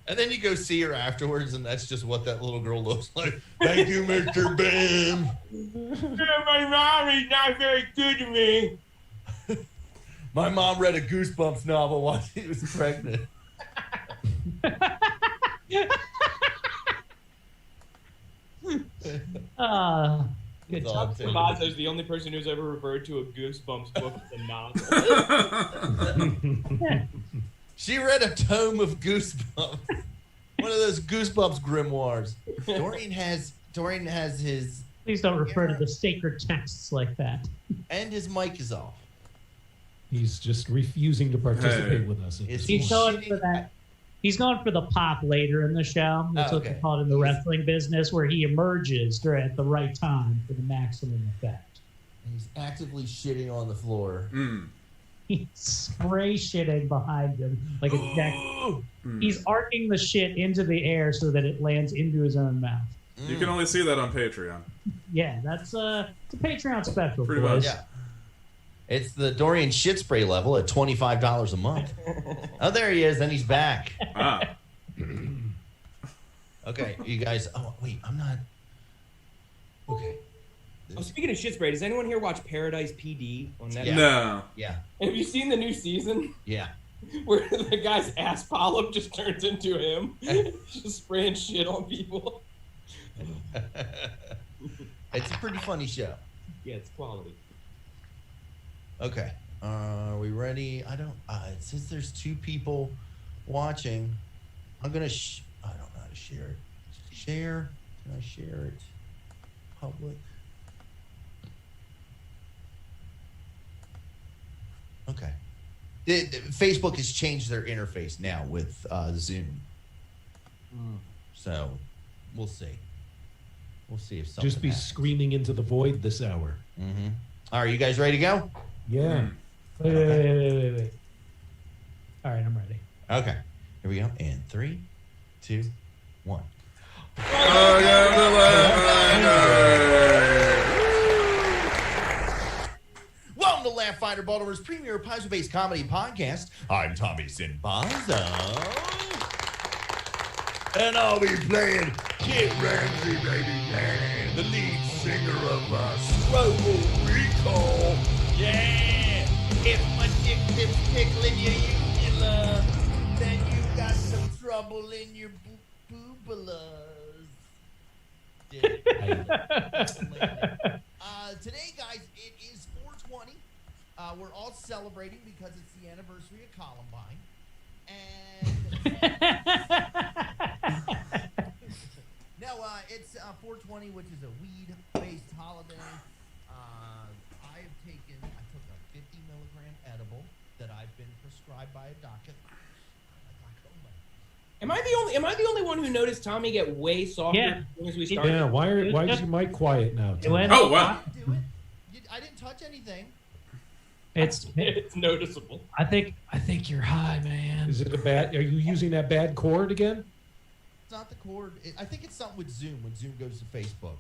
And then you go see her afterwards, and that's just what that little girl looks like. Thank you, Mr. Ben. My mom is not very good to me. My mom read a Goosebumps novel while she was pregnant. Good job. Mazzo's the only person who's ever referred to a Goosebumps book as a novel. She read a tome of Goosebumps. One of those Goosebumps grimoires. Dorian has his... Please don't refer to the sacred texts like that. And his mic is off. He's just refusing to participate with us. He's going for that. He's going for the pop later in the show. That's what they call it in the wrestling business, where he emerges at the right time for the maximum effect. He's actively shitting on the floor. He's spray shitting behind him like a deck. He's arcing the shit into the air so that it lands into his own mouth. You can only see that on Patreon. Yeah, it's a Patreon special. Pretty much. Yeah. It's the Dorian shit spray level at $25 a month. Oh, there he is. Then he's back. Okay, you guys. Oh, wait, I'm not. Okay. Oh, speaking of shit spray, does anyone here watch Paradise PD on Netflix? Yeah. No. Yeah. Have you seen the new season? Yeah. Where the guy's ass polyp just turns into him. Just spraying shit on people. It's a pretty funny show. Yeah, it's quality. Okay. Are we ready? I don't... it says there's 2 people watching. I'm going to... I don't know how to share it. Share? Can I share it? Public? Okay. Facebook has changed their interface now with Zoom. So, we'll see. We'll see if something Just be happens. screaming into the void this hour. Mm-hmm. All right, you guys ready to go? Yeah. Wait. All right, I'm ready. Okay. Here we go. And 3, 2, 1. Welcome to Laughfinder, Baltimore's premier puzzle-based comedy podcast. I'm Tommy Sinbazzo. And I'll be playing Kid Ramsey, baby, man, the lead singer of Strobel Recall. Yeah! If my dick is tickling your uvula, then you got some trouble in your boobalas. Today, guys, it is 420. We're all celebrating because it's the anniversary of Columbine. No, it's 420, which is a weed-based holiday. I took a 50-milligram edible that I've been prescribed by a doctor. Am I the only one who noticed Tommy get way softer as soon as we started? Yeah, why is your mic quiet now? Oh, wow. I didn't touch anything. It's noticeable. I think you're high, man. Is it are you using that bad cord again? It's not the cord. I think it's something with Zoom when Zoom goes to Facebook.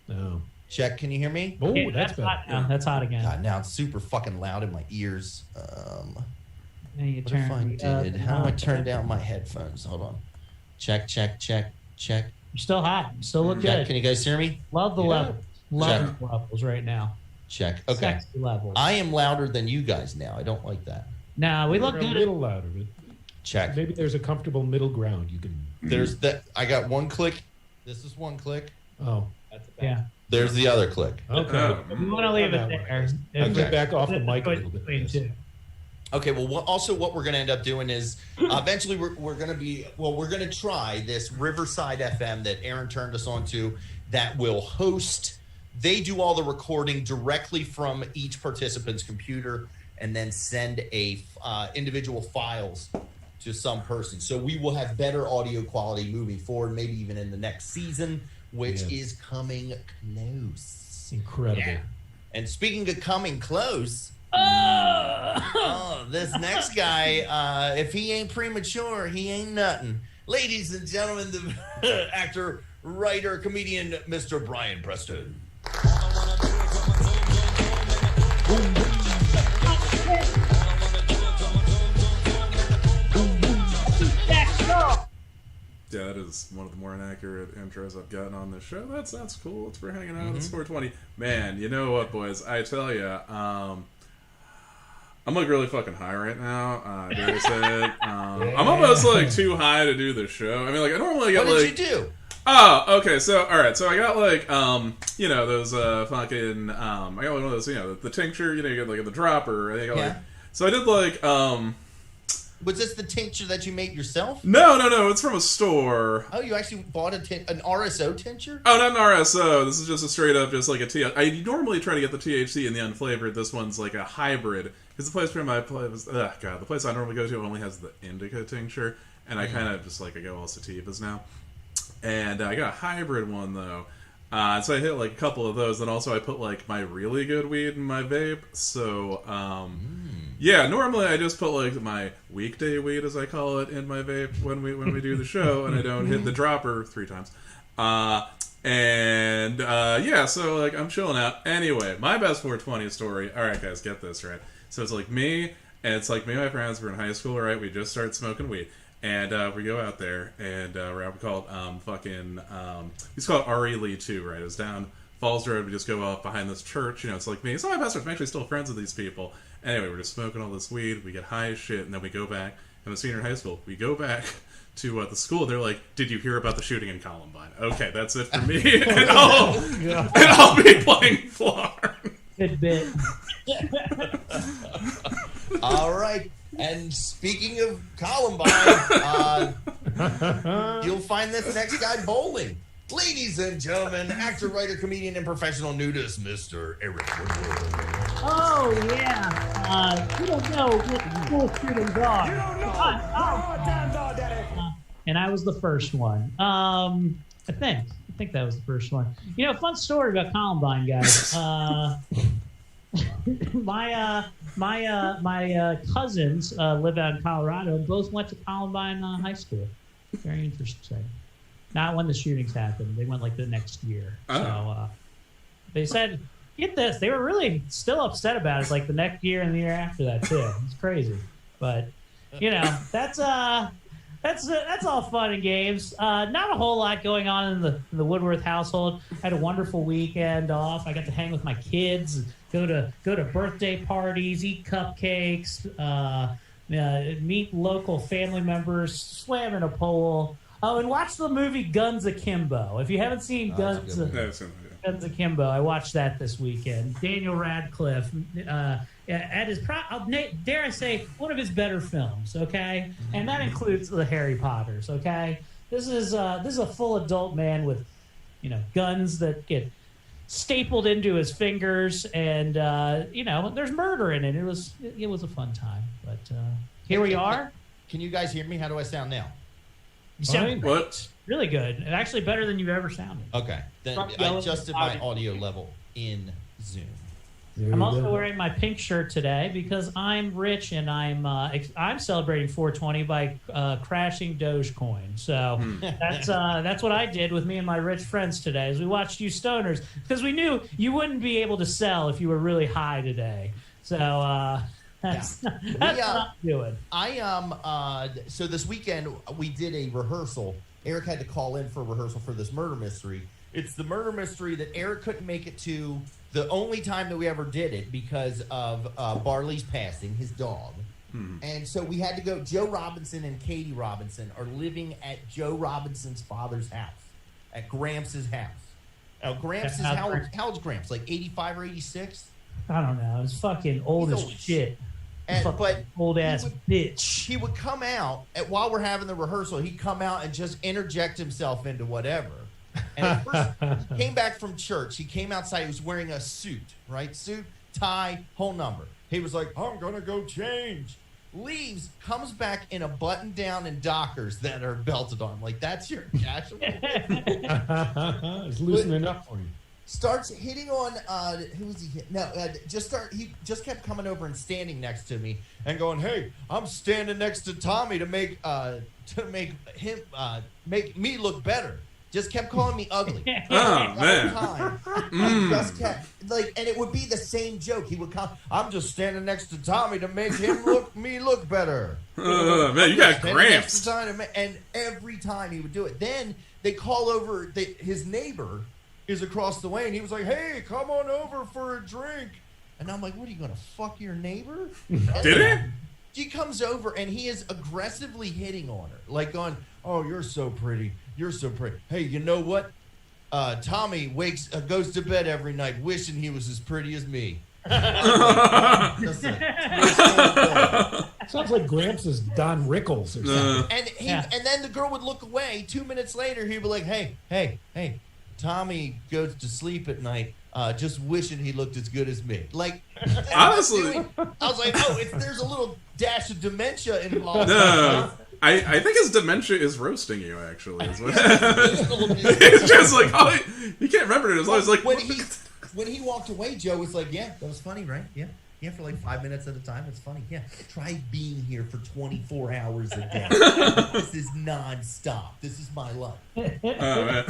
No. Check. Can you hear me? Oh, Yeah, that's hot better. now. That's hot again. God, now it's super fucking loud in my ears. Now you What if I turn did? How do I turn down my headphones? Hold on. Check. You're still hot. You still look Check. good. Can you guys hear me? Love the levels. Love Check. the levels right now. Check. Okay. Sexy levels. I am louder than you guys now. I don't like that. Nah, we look You're good. a little louder. But Check. maybe there's a comfortable middle ground you can. There's that. I got one click. This is one click. Oh. That's a Yeah. There's the other click. Okay. We want to leave it there. Okay. Back off the mic a little bit. Between two. Okay, well, what we're going to end up doing is eventually we're going to try this Riverside FM that Aaron turned us on to that will host. They do all the recording directly from each participant's computer and then send individual files to some person. So we will have better audio quality moving forward, maybe even in the next season, which is coming close. Incredible. Yeah. And speaking of coming close... this next guy, if he ain't premature, he ain't nothing. Ladies and gentlemen, the actor, writer, comedian, Mr. Brian Preston. Yeah, that is one of the more inaccurate intros I've gotten on this show. That's cool. It's for hanging out. It's 420. Man, you know what, boys? I tell you, I'm like really fucking high right now. Dare I say it? I'm almost like too high to do the show. I mean, like I normally get What like. did you do? Oh, okay. So, all right. So I got like, you know, those fucking, I got one of those, you know, the tincture. You know, you get like the dropper. I got like. So I did like, Was this the tincture that you made yourself? No. It's from a store. Oh, you actually bought an RSO tincture? Oh, not an RSO. This is just a straight up, just like a T. I normally try to get the THC and the unflavored. This one's like a hybrid because the place where my place, the place I normally go to only has the indica tincture, and I kind of just like I go all sativas now. And I got a hybrid one though. So I hit like a couple of those. Then also I put like my really good weed in my vape. So yeah, normally I just put like my weekday weed, as I call it, in my vape when we do the show, and I don't hit the dropper 3 times. Yeah, so like I'm chilling out. Anyway, my best 420 story. All right, guys, get this right. So it's like me, and it's like me and my friends. We're in high school, right? We just started smoking weed. And we go out there, and we're out called he's called R.E. Lee 2, right? It's down Falls Road. We just go up behind this church. You know, it's like me. It's not my best friend. I'm actually still friends with these people. Anyway, we're just smoking all this weed. We get high as shit, and then we go back. I'm a senior in high school. We go back to the school. They're like, "Did you hear about the shooting in Columbine?" Okay, that's it for me. and I'll be playing floor. Good bit. All right. And speaking of Columbine, you'll find this next guy bowling. Ladies and gentlemen, actor, writer, comedian, and professional nudist, Mr. Eric Woodward. Oh, yeah. You don't know what school shootings are. You don't know. And I was the first one. I think that was the first one. You know, fun story about Columbine, guys. My cousins live out in Colorado and both went to Columbine High School. Very interesting. Not when the shootings happened. They went like the next year. So they said, get this, they were really still upset about it like the next year and the year after that too. It's crazy. But you know, that's all fun and games. Not a whole lot going on in the Woodworth household. I had a wonderful weekend off. I got to hang with my kids, go to birthday parties, eat cupcakes, meet local family members, swam in a pool. Oh, and watch the movie Guns Akimbo. If you haven't seen Guns Akimbo, I watched that this weekend. Daniel Radcliffe, at his dare I say, one of his better films. Okay, and that includes the Harry Potters. Okay, this is a full adult man with, you know, guns that get stapled into his fingers, and you know, there's murder in it. It was a fun time, but here we are. Can you guys hear me? How do I sound now? You sound what? Really good, and actually better than you've ever sounded. Okay, then I adjusted my audio level in Zoom. I'm also wearing my pink shirt today because I'm rich and I'm celebrating 420 by crashing Dogecoin. So that's what I did with me and my rich friends today, as we watched you stoners, because we knew you wouldn't be able to sell if you were really high today. So that's what I'm doing. So this weekend we did a rehearsal. Eric had to call in for a rehearsal for this murder mystery. It's the murder mystery that Eric couldn't make it to the only time that we ever did it because of Barley's passing, his dog. And so we had to go. Joe Robinson and Katie Robinson are living at Joe Robinson's father's house, at Gramps' house. Now, Gramps is how old's Gramps? Like 85 or 86? I don't know. It's fucking old as shit. But old ass bitch. He would come out while we're having the rehearsal. He'd come out and just interject himself into whatever. And at first, he came back from church. He came outside. He was wearing a suit, right? Suit, tie, whole number. He was like, "I'm gonna go change." Leaves, comes back in a button down and Dockers that are belted on. Like, that's your casual. It's loosening up for you. Starts hitting on who was he hitting? No, he just kept coming over and standing next to me and going, "Hey, I'm standing next to Tommy to make me look better." just kept calling me ugly. Oh, man. I just kept, and it would be the same joke. He would come, I'm just standing next to Tommy to make him look better. Man, you got Gramps. And every time he would do it. Then they call over, his neighbor is across the way, and he was like, hey, come on over for a drink. And I'm like, what, are you going to fuck your neighbor? Did he? He comes over, and he is aggressively hitting on her. Like going, oh, you're so pretty. You're so pretty. Hey, you know what? Tommy goes to bed every night wishing he was as pretty as me. Sounds like Gramps is Don Rickles or something. And then the girl would look away. 2 minutes later, he'd be like, hey, Tommy goes to sleep at night just wishing he looked as good as me. Like, honestly, I was like, oh, there's a little dash of dementia involved. No. I think his dementia is roasting you, actually. It's just like, oh, you can't remember it. It's always like... When he walked away, Joe was like, yeah, that was funny, right? Yeah, for like 5 minutes at a time. It's funny. Yeah, try being here for 24 hours a day. This is nonstop. This is my life. Oh, man.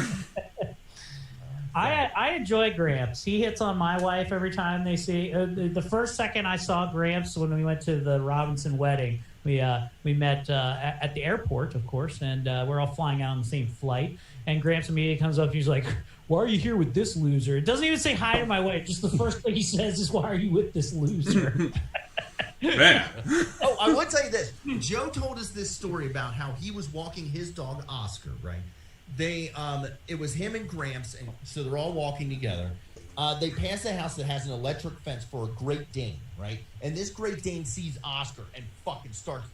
I enjoy Gramps. He hits on my wife every time they see. The first second I saw Gramps when we went to the Robinson wedding, we met at the airport, of course, and we're all flying out on the same flight. And Gramps immediately comes up. He's like, "Why are you here with this loser?" It doesn't even say hi to my wife. Just the first thing he says is, "Why are you with this loser?" Man. Oh, I will tell you this. Joe told us this story about how he was walking his dog Oscar, right? It was him and Gramps, and so they're all walking together. They pass a house that has an electric fence for a Great Dane, right? And this Great Dane sees Oscar and fucking starts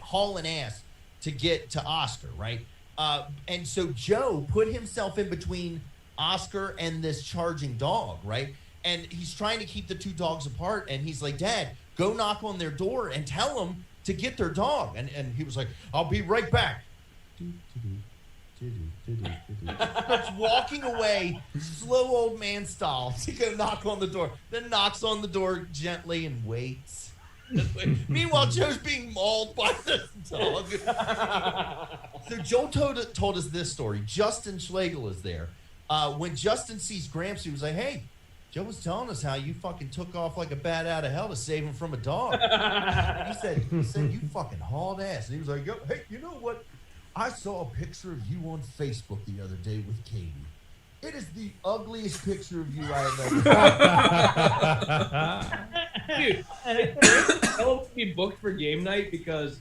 hauling ass to get to Oscar, right? And so Joe put himself in between Oscar and this charging dog, right? And he's trying to keep the two dogs apart, and he's like, Dad, go knock on their door and tell them to get their dog. And he was like, I'll be right back. Starts walking away, slow old man style, to go knock on the door. Then knocks on the door gently and waits. Meanwhile, Joe's being mauled by this dog. So Joe told us this story. Justin Schlegel is there. When Justin sees Gramps, he was like, hey, Joe was telling us how you fucking took off like a bat out of hell to save him from a dog. He said you fucking hauled ass. And he was like, hey, you know what? I saw a picture of you on Facebook the other day with Katie. It is the ugliest picture of you I have ever seen. Dude, I will be booked for game night because...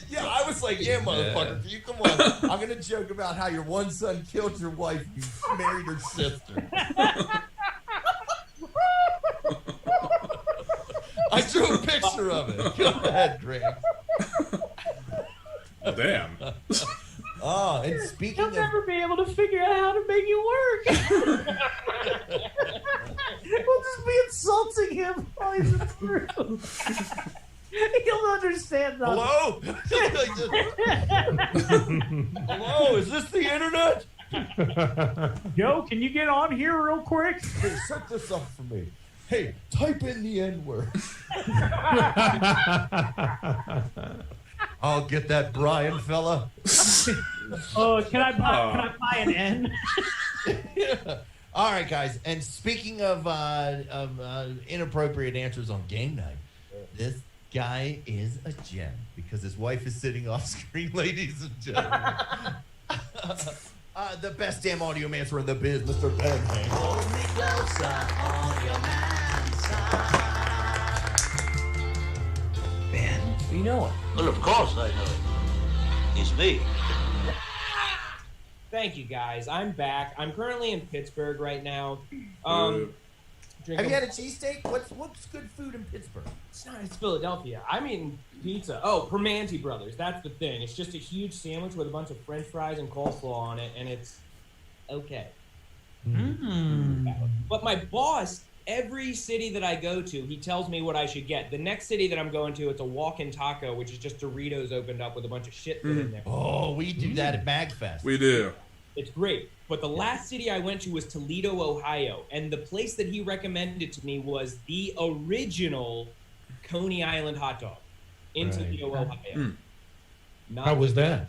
Yeah, I was like, yeah, motherfucker, you come on. I'm going to joke about how your one son killed your wife. You married her sister. I drew a picture of it. Go ahead, Greg. Damn. Oh, and speaking He'll never be able to figure out how to make it work. We'll just be insulting him while he's in the room. He'll understand that. Hello? Hello, is this the internet? Joe, can you get on here real quick? Hey, set this up for me. Hey, type in the N-word. I'll get that Brian fella. Oh, can I buy an N? Yeah. All right, guys. And speaking of inappropriate answers on game night, this guy is a gem because his wife is sitting off screen, ladies and gentlemen. The best damn audio mancer in the biz, Mr. Ben. Hold me closer, audio mancer. Ben, you know it. Well, of course I know it. It's me. Thank you, guys. I'm back. I'm currently in Pittsburgh right now. Have you had a cheesesteak? What's good food in Pittsburgh? It's Philadelphia. I'm eating pizza. Oh, Permanente Brothers. That's the thing. It's just a huge sandwich with a bunch of French fries and coleslaw on it, and it's okay. But my boss, every city that I go to, he tells me what I should get. The next city that I'm going to, it's a walk-in taco, which is just Doritos opened up with a bunch of shit put in there. Oh, we do that at MagFest. We do. It's great. But the last city I went to was Toledo, Ohio. And the place that he recommended to me was the original Coney Island hot dog in Toledo, Ohio. How was that?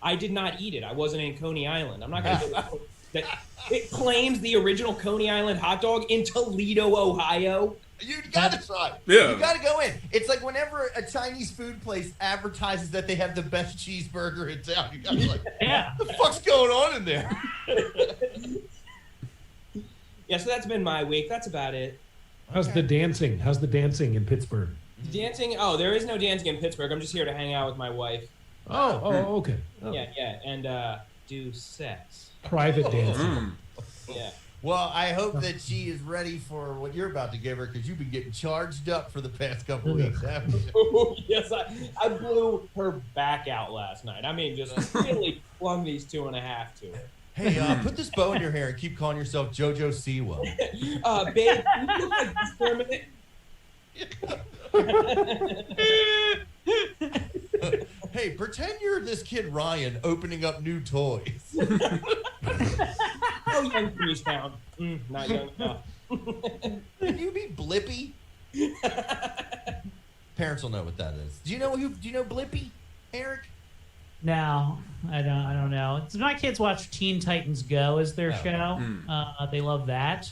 I did not eat it. I wasn't in Coney Island. I'm not going to that. It claims the original Coney Island hot dog in Toledo, Ohio. You gotta try. Yeah. You gotta go in. It's like whenever a Chinese food place advertises that they have the best cheeseburger in town, you gotta be like, what the fuck's going on in there? Yeah, so that's been my week. That's about it. How's the dancing? How's the dancing in Pittsburgh? Dancing? Oh, there is no dancing in Pittsburgh. I'm just here to hang out with my wife. Oh, okay. Oh. Yeah, and do sex. Private dancing. Yeah. Well, I hope that she is ready for what you're about to give her because you've been getting charged up for the past couple weeks, haven't you? Yes, I blew her back out last night. I mean, just really flung these 2.5 to her. Hey, put this bow in your hair and keep calling yourself JoJo Siwa. Babe, can you look like this for a minute? Hey, pretend you're this kid Ryan opening up new toys. How young can you sound? Not young enough. Can you be Blippy? Parents will know what that is. Do you know Blippy, Eric? No, I don't know. My kids watch Teen Titans Go as their show. They love that.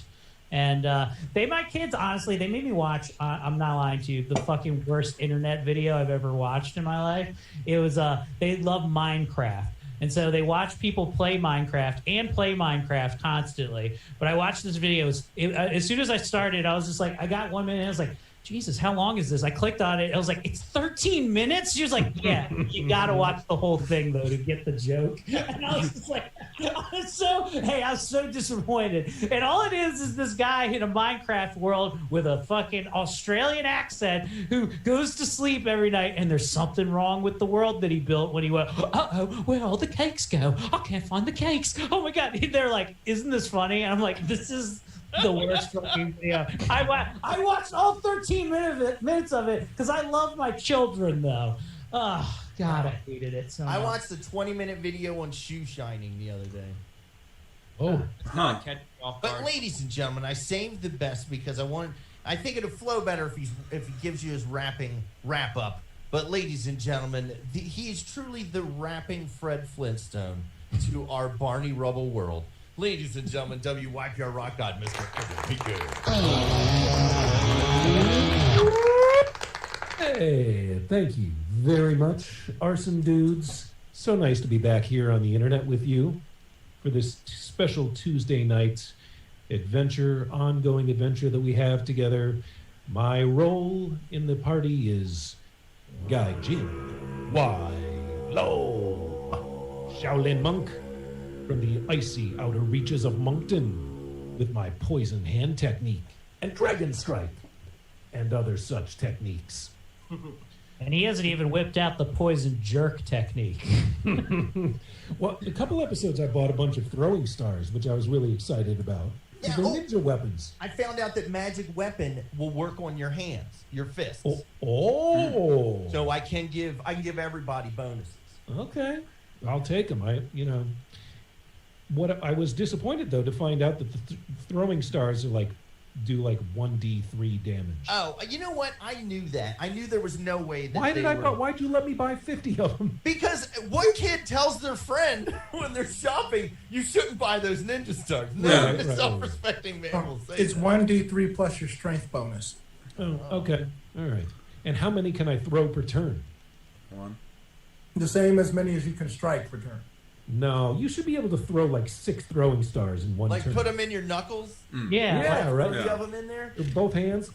And my kids, honestly, they made me watch, I'm not lying to you, the fucking worst internet video I've ever watched in my life. It was, they love Minecraft. And so they watch people play Minecraft constantly. But I watched this video. As soon as I started, I was just like, I got 1 minute. I was like, Jesus, how long is this? I clicked on it. I was like, it's 13 minutes? She was like, yeah, you got to watch the whole thing, though, to get the joke. And I was just like, I was so disappointed. And all it is this guy in a Minecraft world with a fucking Australian accent who goes to sleep every night, and there's something wrong with the world that he built when he went, uh-oh, where'd all the cakes go? I can't find the cakes. Oh, my God. They're like, isn't this funny? And I'm like, this is the worst fucking video. I watched all 13 minutes of it because I love my children, though. Oh, God, I hated it so much. I watched a 20-minute video on shoe shining the other day. Oh, But ladies and gentlemen, I saved the best because I think it'll flow better if he gives you his wrap up. But ladies and gentlemen, he is truly the rapping Fred Flintstone to our Barney Rubble world. Ladies and gentlemen, WYPR Rock God, Mr. Be good. hey, thank you very much, Arson Dudes. So nice to be back here on the internet with you for this special Tuesday night ongoing adventure that we have together. My role in the party is Guy Jin, Lo, Shaolin Monk, from the icy outer reaches of Moncton with my poison hand technique and dragon strike and other such techniques. And he hasn't even whipped out the poison jerk technique. Well, a couple episodes I bought a bunch of throwing stars, which I was really excited about. Yeah, They're ninja weapons. I found out that magic weapon will work on your hands, your fists. Oh. So I can give everybody bonuses. Okay. I'll take them. What I was disappointed though to find out that the throwing stars are do 1d3 damage. Oh, you know what? I knew that. I knew there was no way that Why'd you let me buy 50 of them? Because what kid tells their friend when they're shopping, you shouldn't buy those ninja stars? No, Right. self-respecting man will say It's that. 1d3 plus your strength bonus. Oh, okay. All right. And how many can I throw per turn? 1. The same as many as you can strike per turn. No, you should be able to throw 6 throwing stars in one turn. Put them in your knuckles? Yeah. Right. 3 of them in there? With both hands?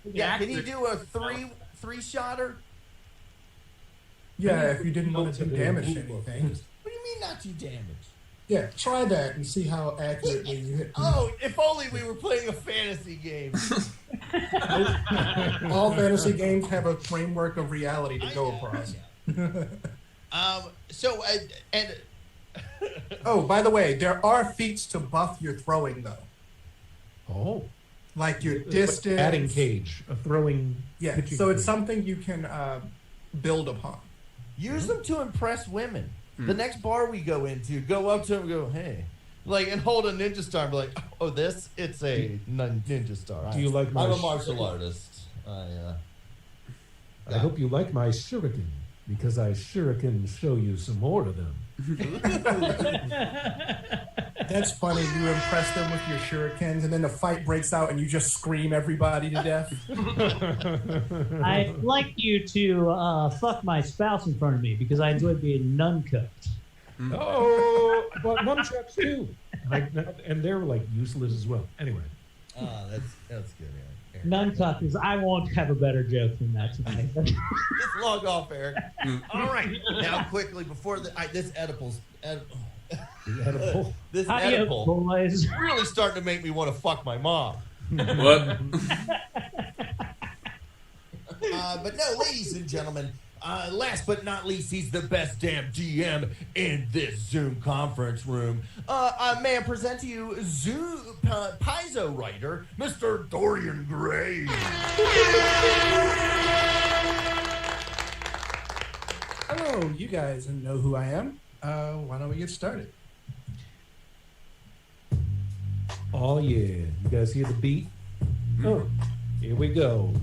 Yeah, can you do a three-shotter? Yeah, if you didn't want to do damage to anything. What do you mean not do damage? Yeah, try that and see how accurately you hit. Oh, if only we were playing a fantasy game. All fantasy games have a framework of reality to go across. Oh, by the way, there are feats to buff your throwing, though. Oh. Like your distance. Batting cage, a throwing. Yeah, pitching so it's cage. something you can build upon. Use them to impress women. The next bar we go into, go up to them and go, hey. And hold a ninja star and be like, oh, it's a ninja star. Do you like my I'm a martial artist. I hope you like my shuriken. because I sure can show you some more of them. That's funny. You impress them with your shurikens, and then the fight breaks out, and you just scream everybody to death. I'd like you to fuck my spouse in front of me because I enjoy being nun-cooked. Oh, but nunchucks too. And they're like useless as well. Anyway. That's good, Eric. Nun-cooked is, I won't have a better joke than that tonight. Just log off, Eric. All right. Now, quickly, before this Oedipal's... This Oedipal boys. really starting to make me want to fuck my mom. What? But no, ladies and gentlemen, last but not least, he's the best damn GM in this Zoom conference room. May I present to you Zoom Paizo writer, Mr. Dorian Gray. Hello, you guys know who I am. Why don't we get started? Oh, yeah. You guys hear the beat? Oh, here we go.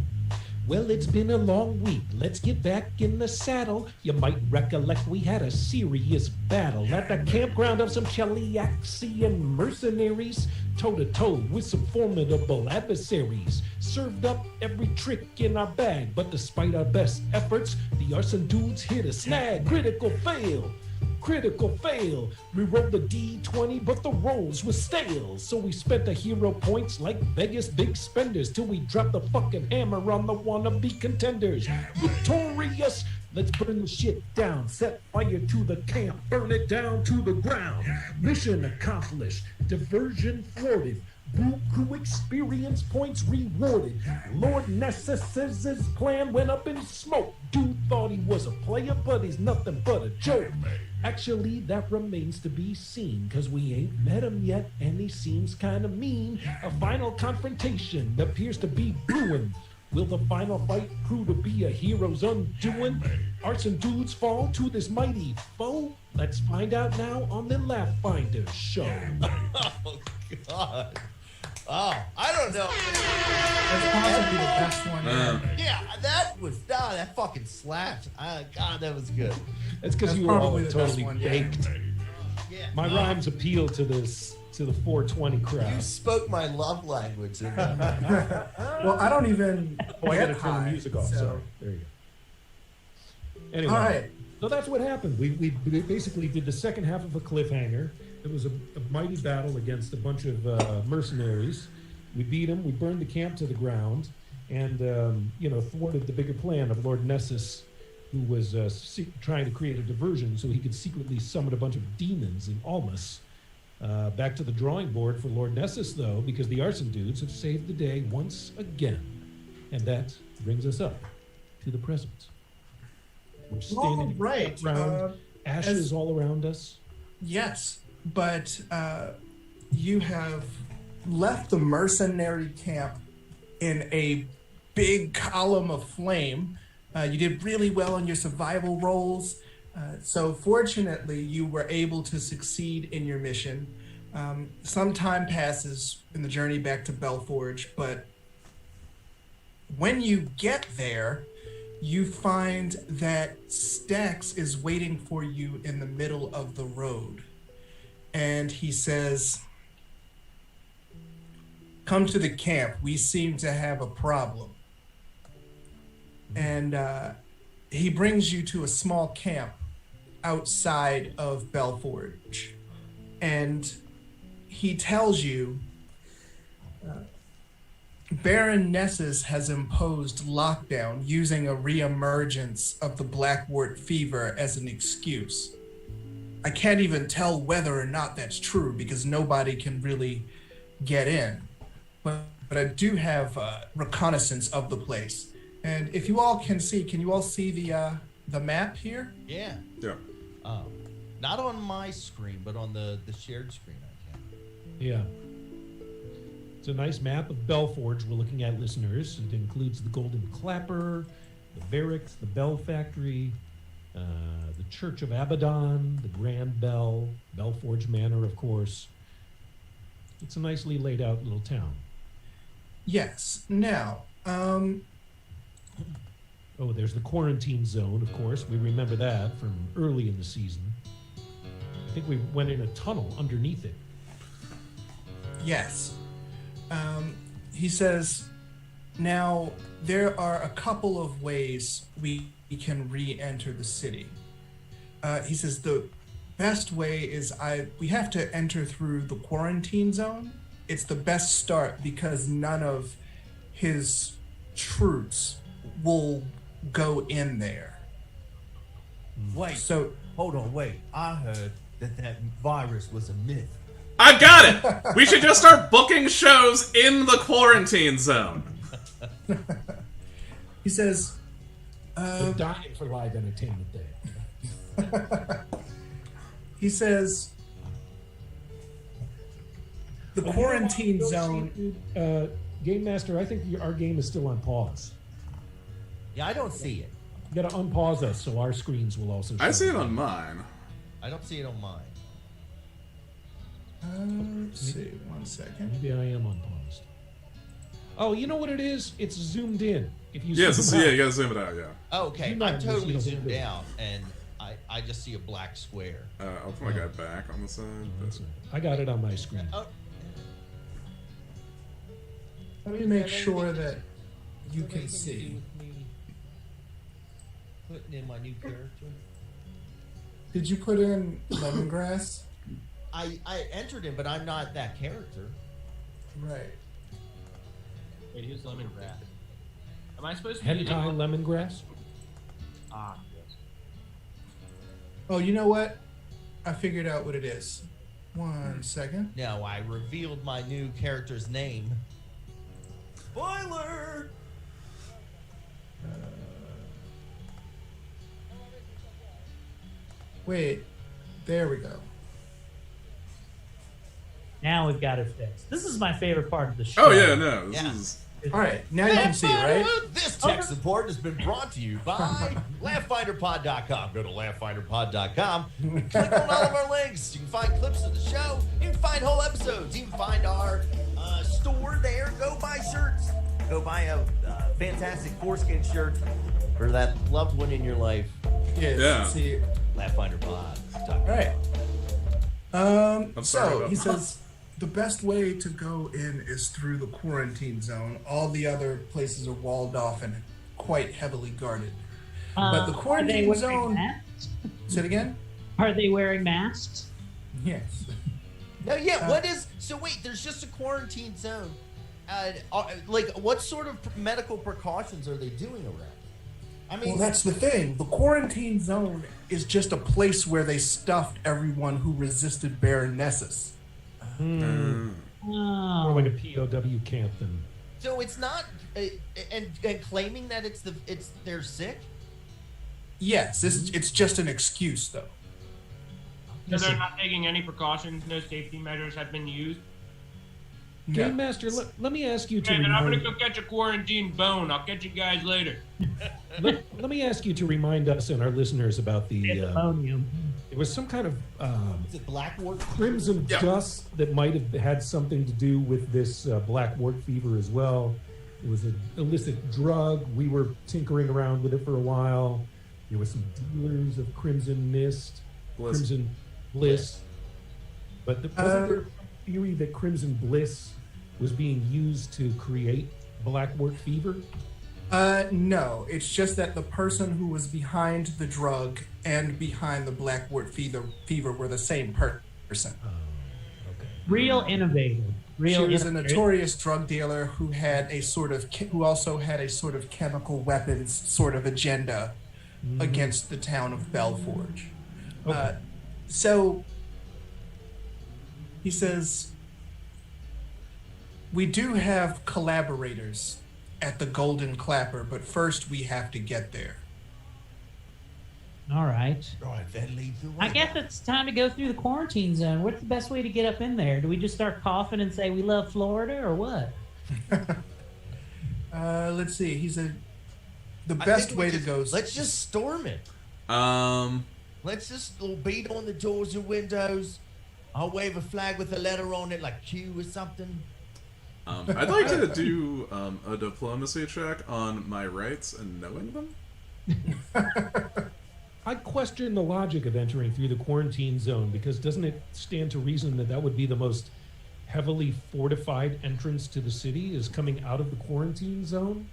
Well, it's been a long week. Let's get back in the saddle. You might recollect we had a serious battle at the campground of some Cheliaxian mercenaries, toe-to-toe with some formidable adversaries. Served up every trick in our bag, but despite our best efforts, the arson dudes hit a snag. Critical fail. We rolled the D20, but the rolls were stale. So we spent the hero points like Vegas big spenders till we dropped the fucking hammer on the wannabe contenders. Victorious! Let's burn the shit down. Set fire to the camp. Burn it down to the ground. Mission accomplished. Diversion thwarted. Buku experience points rewarded. Lord Nessus's plan went up in smoke. Dude thought he was a player, but he's nothing but a joke. Actually, that remains to be seen, cause we ain't met him yet, and he seems kinda mean. A final confrontation appears to be brewing. Will the final fight prove to be a hero's undoing? Arson dudes fall to this mighty foe? Let's find out now on the Laughfinder show. Oh, God. Oh, I don't know. That's possibly the best one ever. Yeah, that fucking slapped. God, that was good. That's because That's you were all probably the best totally one, yeah. baked. Yeah. My rhymes appeal to the 420 You crowd. spoke my love language. In that. Well, I don't even. Oh, I gotta get turn the high, music off. so- Sorry. There you go. Anyway, All right. so that's what happened. We basically did the second half of a cliffhanger. It was a mighty battle against a bunch of mercenaries. We beat them. We burned the camp to the ground, and thwarted the bigger plan of Lord Nessus, who was trying to create a diversion so he could secretly summon a bunch of demons in Almas. Back to the drawing board for Lord Nessus, though, because the arson dudes have saved the day once again, and that brings us up to the present. We're standing right. around, ashes all around us. Yes, but you have left the mercenary camp in a big column of flame. You did really well on your survival rolls. So fortunately, you were able to succeed in your mission. Some time passes in the journey back to Belforge, but when you get there, you find that Stax is waiting for you in the middle of the road. And he says, "Come to the camp. We seem to have a problem." And he brings you to a small camp outside of Belforge. And he tells you Baron Nessus has imposed lockdown using a reemergence of the Blackwort fever as an excuse. I can't even tell whether or not that's true because nobody can really get in. But I do have reconnaissance of the place. And if you all can see, can you all see the map here? Yeah. Yeah. Not on my screen, but on the shared screen I can. Yeah. It's a nice map of Belforge we're looking at, listeners. It includes the Golden Clapper, the barracks, the Bell Factory, the Church of Abaddon, the Grand Bell, Belforge Manor, of course. It's a nicely laid out little town. Yes. Now, Oh, there's the quarantine zone, of course. We remember that from early in the season. I think we went in a tunnel underneath it. Yes. He says, now there are a couple of ways we can re-enter the city. He says the best way is we have to enter through the quarantine zone. It's the best start because none of his troops will go in there. Wait. So Hold on, wait. I heard that virus was a myth. I got it! We should just start booking shows in the quarantine zone. he says, They're dying for live entertainment there. he says, the quarantine zone. Game Master, I think our game is still on pause. Yeah, I don't see it. You gotta unpause us so our screens will also show. I see it on mine. I don't see it on mine. Let's see, 1 second. Maybe I am unpaused. Oh, you know what it is? It's zoomed in. If you Yes, zoom yeah, out, you gotta zoom it out, yeah. Oh, okay, Zoom out, I'm you'll totally see the whole zoomed thing. out, and I just see a black square. I'll put my guy back on the side. I got it on my screen. Oh, Let me make sure that you can see. Putting in my new character. Did you put in lemongrass? I entered him, but I'm not that character. Right. Wait, who's lemongrass? Am I supposed to be Hentai lemongrass? Ah, yes. Oh, you know what? I figured out what it is. 1 second. Now I revealed my new character's name. Spoiler! Wait. There we go. Now we've got it fixed. This is my favorite part of the show. Oh, yeah, no. This Yeah. is. All right. Now you can see, right? This tech support has been brought to you by LaughfinderPod.com. Go to LaughfinderPod.com. Click on all of our links. You can find clips of the show. You can find whole episodes. You can find our store there. Go buy shirts. Go buy a fantastic foreskin shirt for that loved one in your life. Yes. Yeah. See. LaughfinderPod.com. All right. I'm sorry So about he that. says the best way to go in is through the quarantine zone. All the other places are walled off and quite heavily guarded. But the Are they quarantine wearing zone. masks? Say it again. Are they wearing masks? Yes. No, yeah. What is? So wait. There's just a quarantine zone. Like, what sort of medical precautions are they doing around it? I mean, Well, that's the thing. The quarantine zone is just a place where they stuffed everyone who resisted Baronessus. More Oh, like a POW camp than. so it's not, and claiming that they're sick. Yes, it's just an excuse, though. So they're not taking any precautions, no safety measures have been used. Game Master, let me ask you to Okay, then I'm gonna remind. go catch a quarantine bone. I'll catch you guys later. Let me ask you to remind us and our listeners about the. pandemonium. There was some kind of Is it black wart? crimson dust that might have had something to do with this black wart fever as well. It was an illicit drug. We were tinkering around with it for a while. There were some dealers of crimson mist, Bliss. crimson bliss. But wasn't there a theory that crimson bliss was being used to create black wart fever? No, it's just that the person who was behind the drug and behind the black wart fever were the same person. Real innovative. Real She was a innovative. notorious drug dealer who also had a sort of chemical weapons sort of agenda against the town of Belforge. Okay. So he says, we do have collaborators at the Golden Clapper, but first we have to get there. All right. Right, that leads the way. I guess it's time to go through the quarantine zone. What's the best way to get up in there? Do we just start coughing and say we love Florida or what? Let's see. The I best think we way to just- go. Let's just storm it. Let's just beat on the doors and windows. I'll wave a flag with a letter on it, like Q or something. I'd like to do a diplomacy check on my rights and knowing them. I question the logic of entering through the quarantine zone, because doesn't it stand to reason that that would be the most heavily fortified entrance to the city, is coming out of the quarantine zone?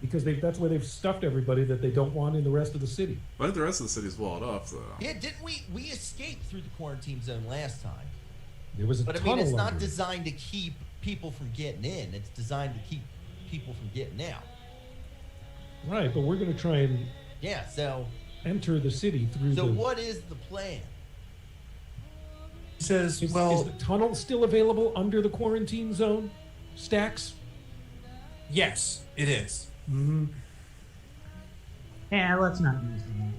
Because that's where they've stuffed everybody that they don't want in the rest of the city. But the rest of the city's walled off, though. Yeah, didn't we escaped through the quarantine zone last time? There was a But I tunnel mean, it's not under it. designed to keep people from getting in. It's designed to keep people from getting out. Right, but we're going to try and Yeah, so enter the city through so the... what is the plan? He says, Is well, the tunnel still available under the quarantine zone? Stacks? yes, it is. Mm-hmm. Yeah, let's not use them.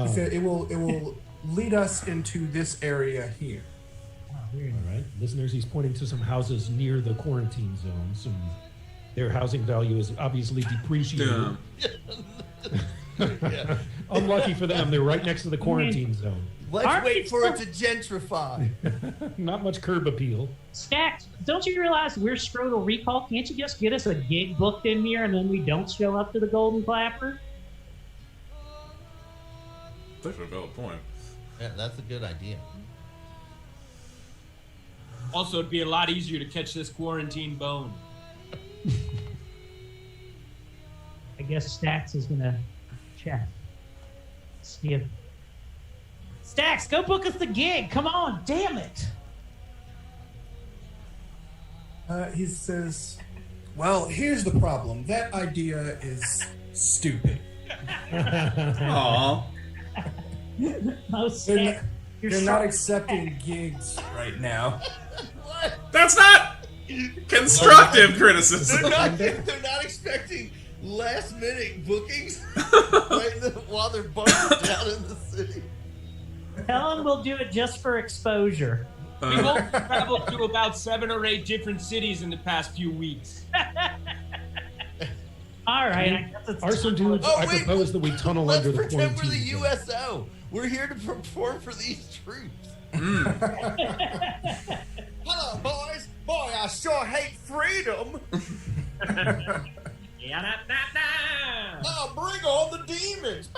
He said it will lead us into this area here. Oh, weird. All right, listeners, he's pointing to some houses near the quarantine zone. Their housing value is obviously depreciated. Yeah. Unlucky for them, they're right next to the quarantine zone. Let's Aren't wait we for it still- to gentrify. Not much curb appeal. Stacks, don't you realize we're Scrotal Recall? Can't you just get us a gig booked in here and then we don't show up to the Golden Clapper? That's a valid point. Yeah, that's a good idea. Also, it'd be a lot easier to catch this quarantine bone. I guess Stacks is gonna check. See if Stacks, go book us the gig. Come on, damn it. He says, well, here's the problem. That idea is stupid. Aww. Oh, Stacks, you're They're so- not accepting gigs right now. That's not constructive criticism. They're not expecting last minute bookings while they're bunkered down in the city. Tell him we'll do it just for exposure. We've all traveled to about 7 or 8 different cities in the past few weeks. All right, I guess it's Arson dudes, Oh, I wait, propose that we tunnel Let's under the pretend quarantine we're the zone. USO. We're here to perform for these troops. Hello, boys. Boy, I sure hate freedom. Oh, bring on the demons.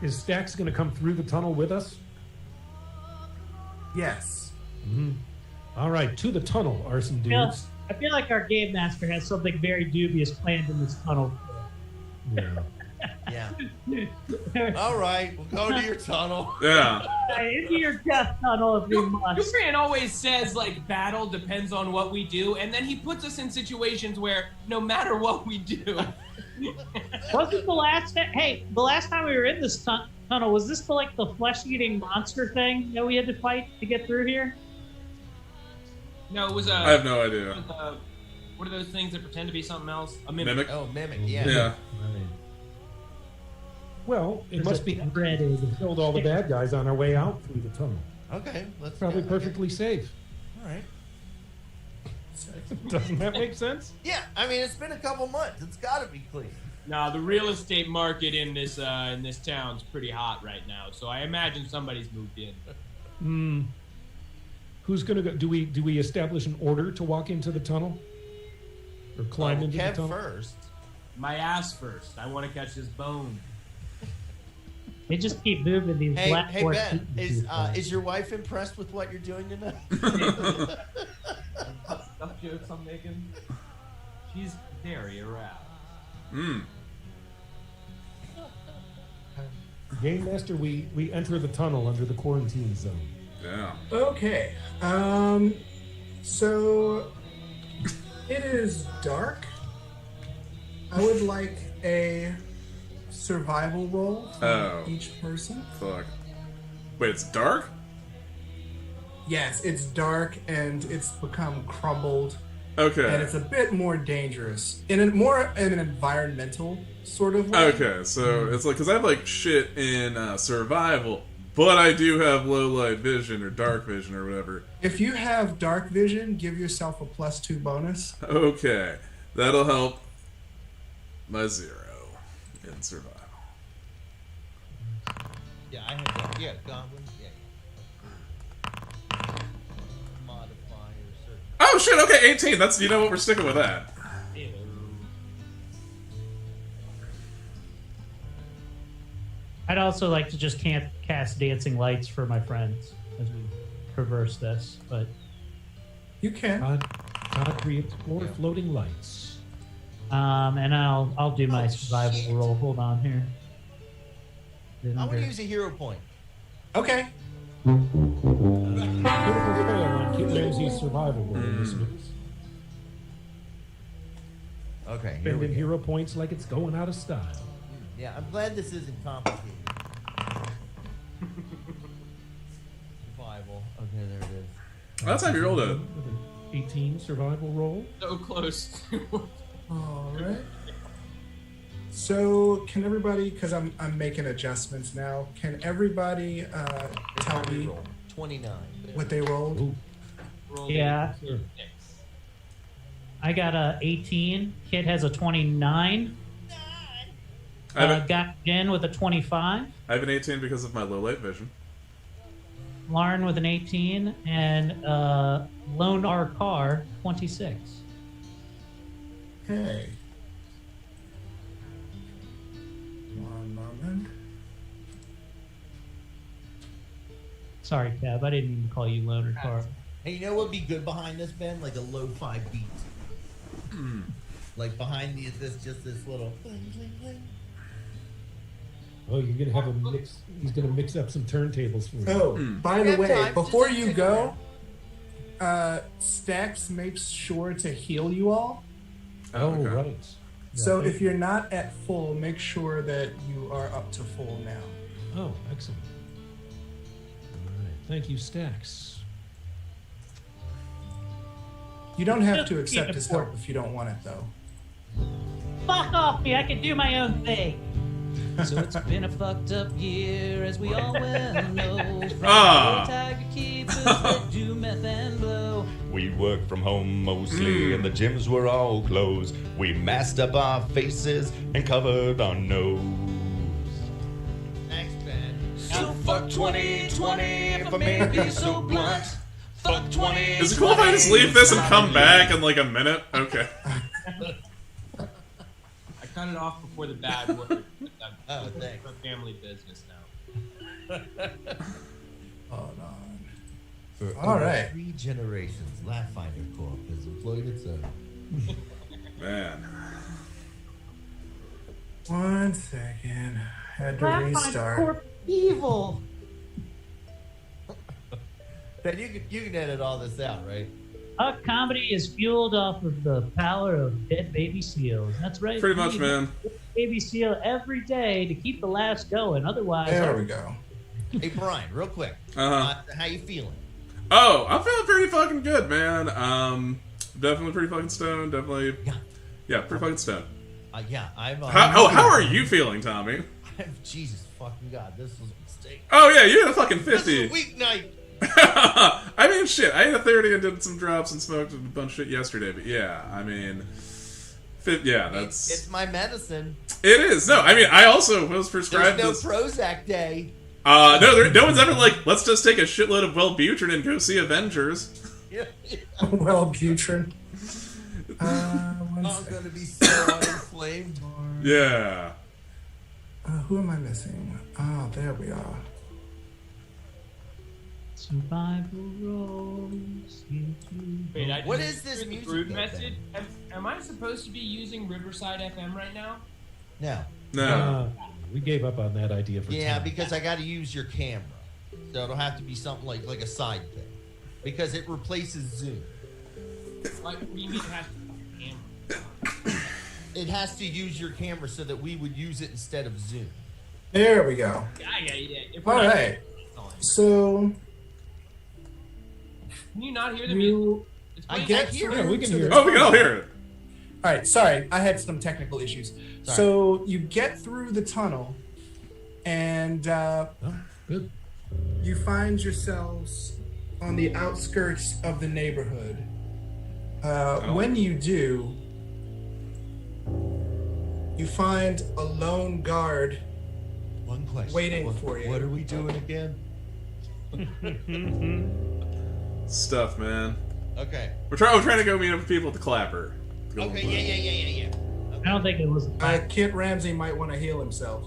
Is Stacks going to come through the tunnel with us? Yes. All right, to the tunnel, Arson dudes. I feel like our game master has something very dubious planned in this tunnel. Yeah. Yeah. All right, we'll go to your tunnel. Yeah. Into your death tunnel if we must. Dufran always says, like, battle depends on what we do, and then he puts us in situations where no matter what we do. Wasn't the last the last time we were in this tunnel, was this like the flesh-eating monster thing that we had to fight to get through here? No, it was I have no idea. what are those things that pretend to be something else? A mimic. Mimic? Oh, mimic, yeah. Yeah. Right. Well, it must be dreaded. killed all the bad guys on our way out through the tunnel. Okay, let's Probably go. perfectly safe. All right. Doesn't that make sense? Yeah, I mean, it's been a couple months. It's got to be clean. Nah, the real estate market in this town's pretty hot right now, so I imagine somebody's moved in. Who's gonna go? Do we establish an order to walk into the tunnel, or climb into Kev the tunnel? first. My ass first. I want to catch this bone. They just keep moving these Hey, black hey horse Ben, people. is your wife impressed with what you're doing tonight? Stuff jokes I'm making. She's very aroused. Game Master, we enter the tunnel under the quarantine zone. Yeah. Okay. So it is dark. I would like a survival roll for each person. Fuck. Wait, it's dark? Yes, it's dark and it's become crumbled. Okay. And it's a bit more dangerous in an environmental sort of way. Okay, so it's like, because I have like shit in survival, but I do have low light vision or dark vision or whatever. If you have dark vision, give yourself a +2 bonus. Okay, that'll help my 0 in survival. Yeah, I have that. Yeah, goblins. Yeah. Modifier. Certain. Oh shit! Okay, 18. That's, you know what, we're sticking with that. I'd also like to just can't cast dancing lights for my friends as we traverse this, but You can. God creates 4 floating lights. and I'll do my survival roll. Hold on here. I want to use a hero point. Okay. Critical fail on Kit Ramsey's survival roll, listeners. Okay, here we Spending go. hero points like it's going out of style. Yeah, I'm glad this isn't complicated. Survival. Okay, there it is. Last time you rolled a... With an 18 survival roll. So close. All right. So, can everybody, because I'm making adjustments now, can everybody tell me Roll 29. what they rolled? Ooh. Roll Yeah. six. I got a 18. Kit has a 29. I have, Got Jen with a 25. I have an 18 because of my low light vision. Lauren with an 18. And Lone R Car, 26. Okay. One moment. Sorry, Cab. I didn't mean to call you Lone R Car. Hey, you know what would be good behind this, Ben? Like a lo-fi beat. Like behind this little. Oh, you're gonna have a mix. He's gonna mix up some turntables for you. Oh, by the Yeah, way, time. before Just you stick go, Stacks makes sure to heal you all. Oh, okay. right. So Yeah. if you're not at full, make sure that you are up to full now. Oh, excellent. All right. Thank you, Stacks. You don't have to Just keep accept it his for- help if you don't want it, though. Fuck off me. I can do my own thing. So it's been a fucked up year, as we all well know. From Ah. the tiger keepers that do meth and blow. We worked from home mostly, and the gyms were all closed. We masked up our faces and covered our nose. Thanks, Ben. So fuck 2020, if I may be so blunt. Fuck 20. Is it cool if I just leave this and come back in like a minute? Okay. I cut it off before the bad word. Oh, thanks. It's a family business now. Hold on. For All over right. 3 generations, Laughfinder Corp has employed its own. Man. 1 second. Had to Laughfinder restart. Corp evil. Ben, you can edit all this out, right? Comedy is fueled off of the power of dead baby seals. That's right. Pretty much, We man. eat baby seal every day to keep the laughs going. Otherwise, There we go. Hey, Brian, real quick. Uh-huh. How you feeling? Oh, I'm feeling pretty fucking good, man. Definitely pretty fucking stoned. Definitely. Yeah, pretty fucking stoned. Yeah, I'm. How are you feeling, Tommy? Jesus fucking God, this was a mistake. Oh, yeah, you had a fucking This 50. is a weeknight. I mean, shit, I had a 30 and did some drops and smoked a bunch of shit yesterday, but yeah, I mean, that's... It's my medicine. It is. No, I mean, I also was There's prescribed no this... Prozac day. No one's ever like, let's just take a shitload of Wellbutrin and go see Avengers. Yeah. Well, Butrin. I'm gonna be so inflamed. Yeah. Who am I missing? Oh, there we are. survival rolls. Wait, I What just is this heard the music Brood though, message? Am I supposed to be using Riverside FM right now? No. No. We gave up on that idea for Yeah, time. because I got to use your camera, so it'll have to be something like a side thing, because it replaces Zoom. Like, what do you mean it has to be a camera? It has to use your camera so that we would use it instead of Zoom. There we go. Yeah. If All we're not- right. So Can you not hear the music? you, It's I playing- get you. Yeah, we can to hear the- it. Oh, we can all hear it. All right, sorry, I had some technical issues. Sorry. So you get through the tunnel, and Oh, good. you find yourselves on the outskirts of the neighborhood. When you do, you find a lone guard One question. waiting for you. What are we doing again? Stuff, man. Okay. We're trying to go meet up with people at the Clapper. Okay. Yeah. I don't think it was. Kit Ramsey might want to heal himself.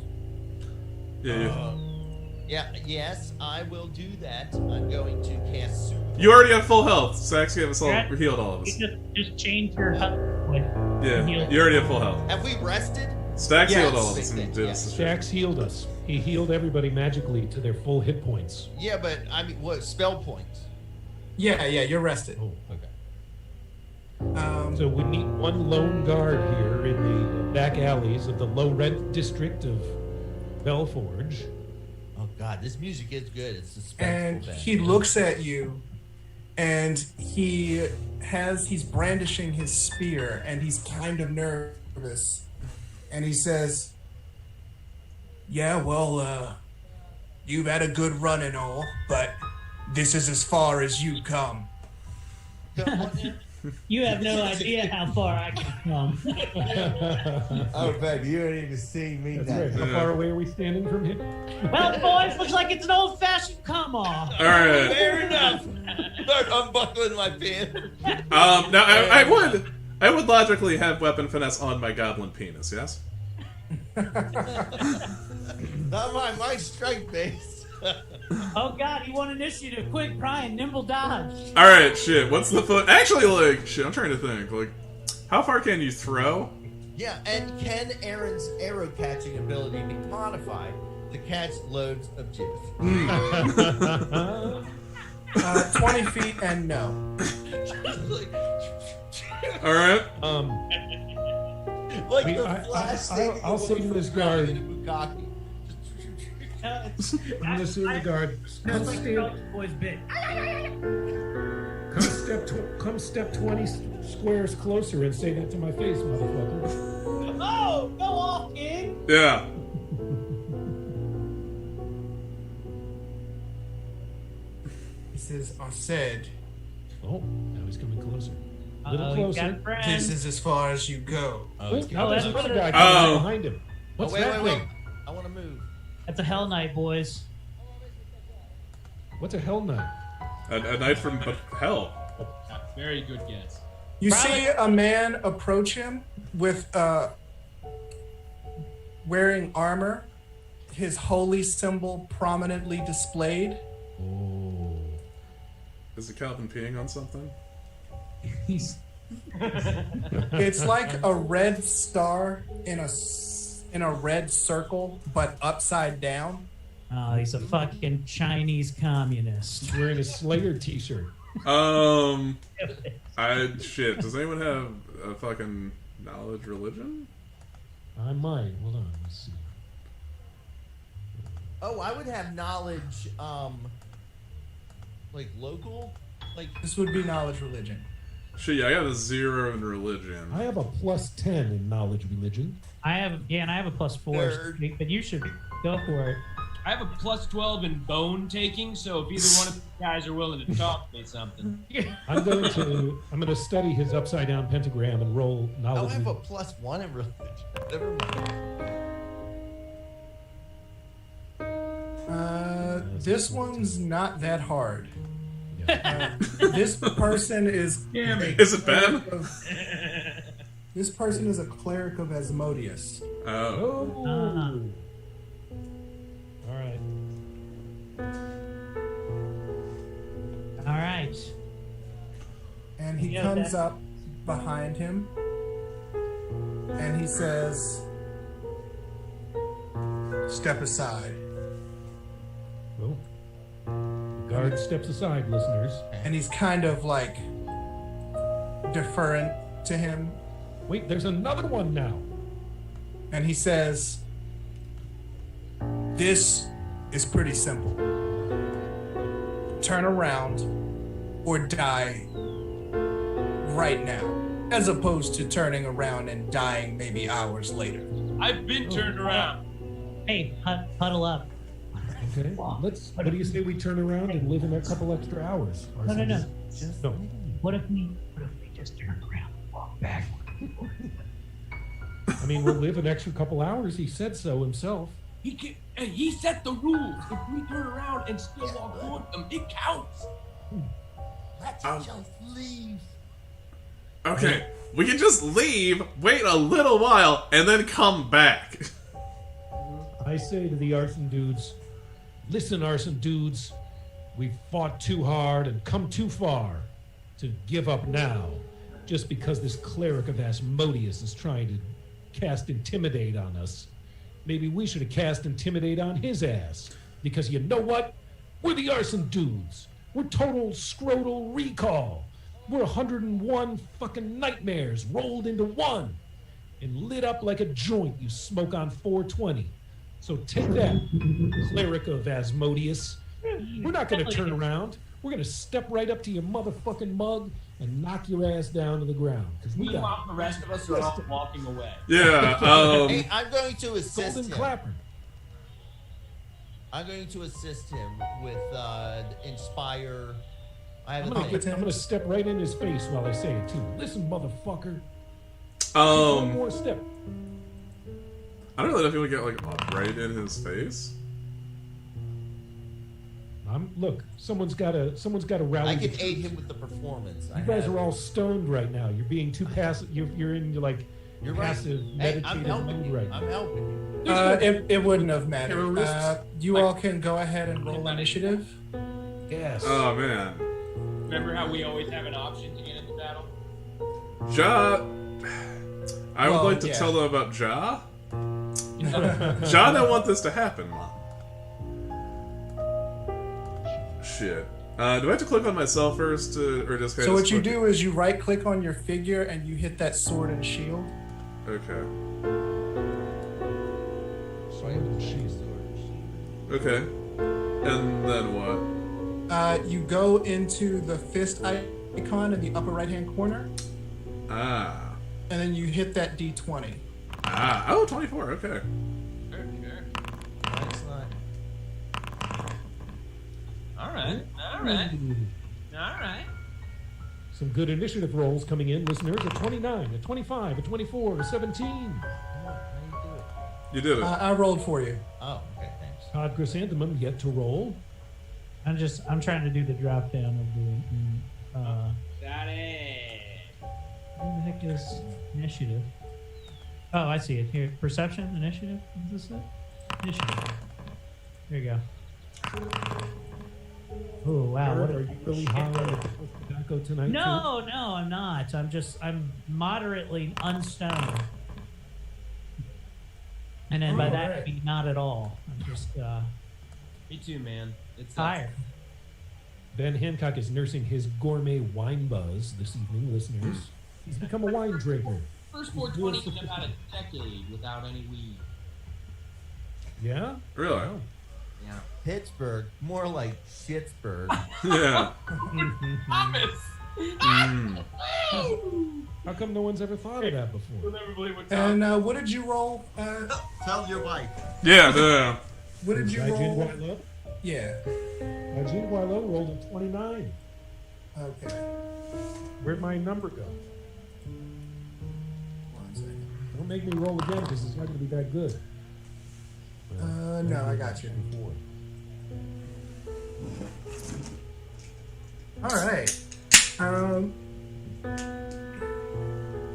Yes, I will do that. I'm going to cast Super. You already have full health. Sax gave us all, healed all of us. Just change your health. Yeah, you already have full health. Have we rested? Stacks healed all of us. Stacks healed us. He healed everybody magically to their full hit points. Yeah, but I mean, what spell points? Yeah, you're rested. Oh, okay. So we need one lone guard here in the back alleys of the low-rent district of Belforge. Oh God, this music is good. It's suspenseful. And he looks at you, and he's brandishing his spear, and he's kind of nervous, and he says, "Yeah, well, you've had a good run and all, but this is as far as you come." You have no idea how far I can come. Oh, baby, you ain't even seen me. That's right. How far away are we standing from him? Well, boys, looks like it's an old-fashioned come-off. All right. Fair enough. Start unbuckling my pants. Now I would logically have weapon finesse on my goblin penis. Yes. Not my strike base. Oh God, you want initiative? Quick, Brian, nimble dodge. All right, shit. What's the foot? Actually, like, shit. I'm trying to think. Like, how far can you throw? Yeah, and can Aaron's arrow catching ability be modified to catch loads of jizz? 20 feet and no. All right. Like the flash I'll say to this guard. I'm gonna say to the guard. Come step 20 squares closer and say that to my face, motherfucker. Oh, go off, kid. Yeah. He says, "I said." Oh, now he's coming closer. A little closer. This is as far as you go. There's that's another better. guy coming behind him. What's that wait. thing? I want to move. That's a Hell Knight, boys. What's a Hell Knight? A knight from hell. Very good guess. You see a man approach him with wearing armor, his holy symbol prominently displayed. Oh. Is the Calvin peeing on something? He's. It's like a red star in a red circle, but upside down. Oh, he's a fucking Chinese communist. He's wearing a Slayer t-shirt. Shit. Does anyone have a fucking knowledge religion? I might. Hold on. Let's see. Oh, I would have knowledge, like local, like this would be knowledge religion. Shit, yeah, I got a 0 in religion. I have a +10 in knowledge religion. I have a +4, but you should go for it. I have a +12 in bone taking, so if either one of you guys are willing to talk me something. I'm going to study his upside down pentagram and roll knowledge. I have a +1 in religion. Never mind. This one's not that hard. This person is. Is it Ben? This person is a cleric of Asmodeus. Oh. All right. All right. And he comes up behind him, and he says, "Step aside." Well, the guard steps aside, listeners. And he's kind of like deferent to him. Wait, there's another one now. And he says, "This is pretty simple. Turn around or die right now, as opposed to turning around and dying maybe hours later." I've been turned around. Hey, huddle up. Okay. What do you say we turn around and live in a couple extra hours? No. No. What if we just turn around and walk back? I mean, we'll live an extra couple hours. He said so himself. He set the rules. If we turn around and still walk toward them, it counts. Let's just leave. Okay, we can just leave, wait a little while, and then come back. I I say to the arson dudes, listen, arson dudes, we've fought too hard and come too far to give up now, just because this cleric of Asmodeus is trying to cast Intimidate on us. Maybe we should have cast Intimidate on his ass, because you know what? We're the arson dudes. We're total scrotal recall. We're 101 fucking nightmares rolled into one and lit up like a joint you smoke on 420. So take that, cleric of Asmodeus. We're not going to turn around. We're going to step right up to your motherfucking mug and knock your ass down to the ground. Meanwhile, the rest of us are all walking away. Yeah. Hey, I'm going to assist Golden him. Clapper. I'm going to assist him with inspire. I'm gonna step right in his face while I say it too. Listen, motherfucker. One more step. I don't really know if you would get like right in his face. Look, someone's got to rally. I can aid him with the performance. You guys are all stoned right now. You're being too passive. You're in passive meditative I'm helping mood you. right now. I'm helping you. It wouldn't have mattered. Terrorists. You all can go ahead and roll initiative. Yes. Oh man. Remember how we always have an option to get into battle? Ja. I would like to tell them about Ja. Ja don't want this to happen, Mom. Shit. Do I have to click on myself first, or just kind So of? what you do is you right-click on your figure and you hit that sword and shield. Okay. Okay. And then what? You go into the fist icon in the upper right-hand corner. Ah. And then you hit that D20. Ah. Oh, 24. Okay. All right. Some good initiative rolls coming in, listeners. A 29, a 25, a 24, a 17. You did it. I rolled for you. Oh, okay, thanks. Todd Chrysanthemum yet to roll. I'm trying to do the drop down of the. Got it. Where the heck is initiative? Oh, I see it here. Perception, initiative. Is this it? Initiative. There you go. Oh wow! What are you really high on the tobacco tonight? No, I'm not. I'm moderately unstoned. And then by that I mean not at all. I'm just Me too, man. It's tired. Ben Hancock is nursing his gourmet wine buzz this evening, listeners. He's become a wine drinker. First 420 in about a decade without any weed. Yeah? Really? Wow. Yeah. Pittsburgh, more like Shitsburg. Yeah. Thomas. How come no one's ever thought of that before? You'll never believe what And what did you roll? Tell your wife. Yeah. What did you Gaijin roll? Guaylo? Yeah. Gaijin Guaylo rolled a 29. Okay. Where'd my number go? 1 second. Don't make me roll again because it's not going to be that good. No, I got you. All right.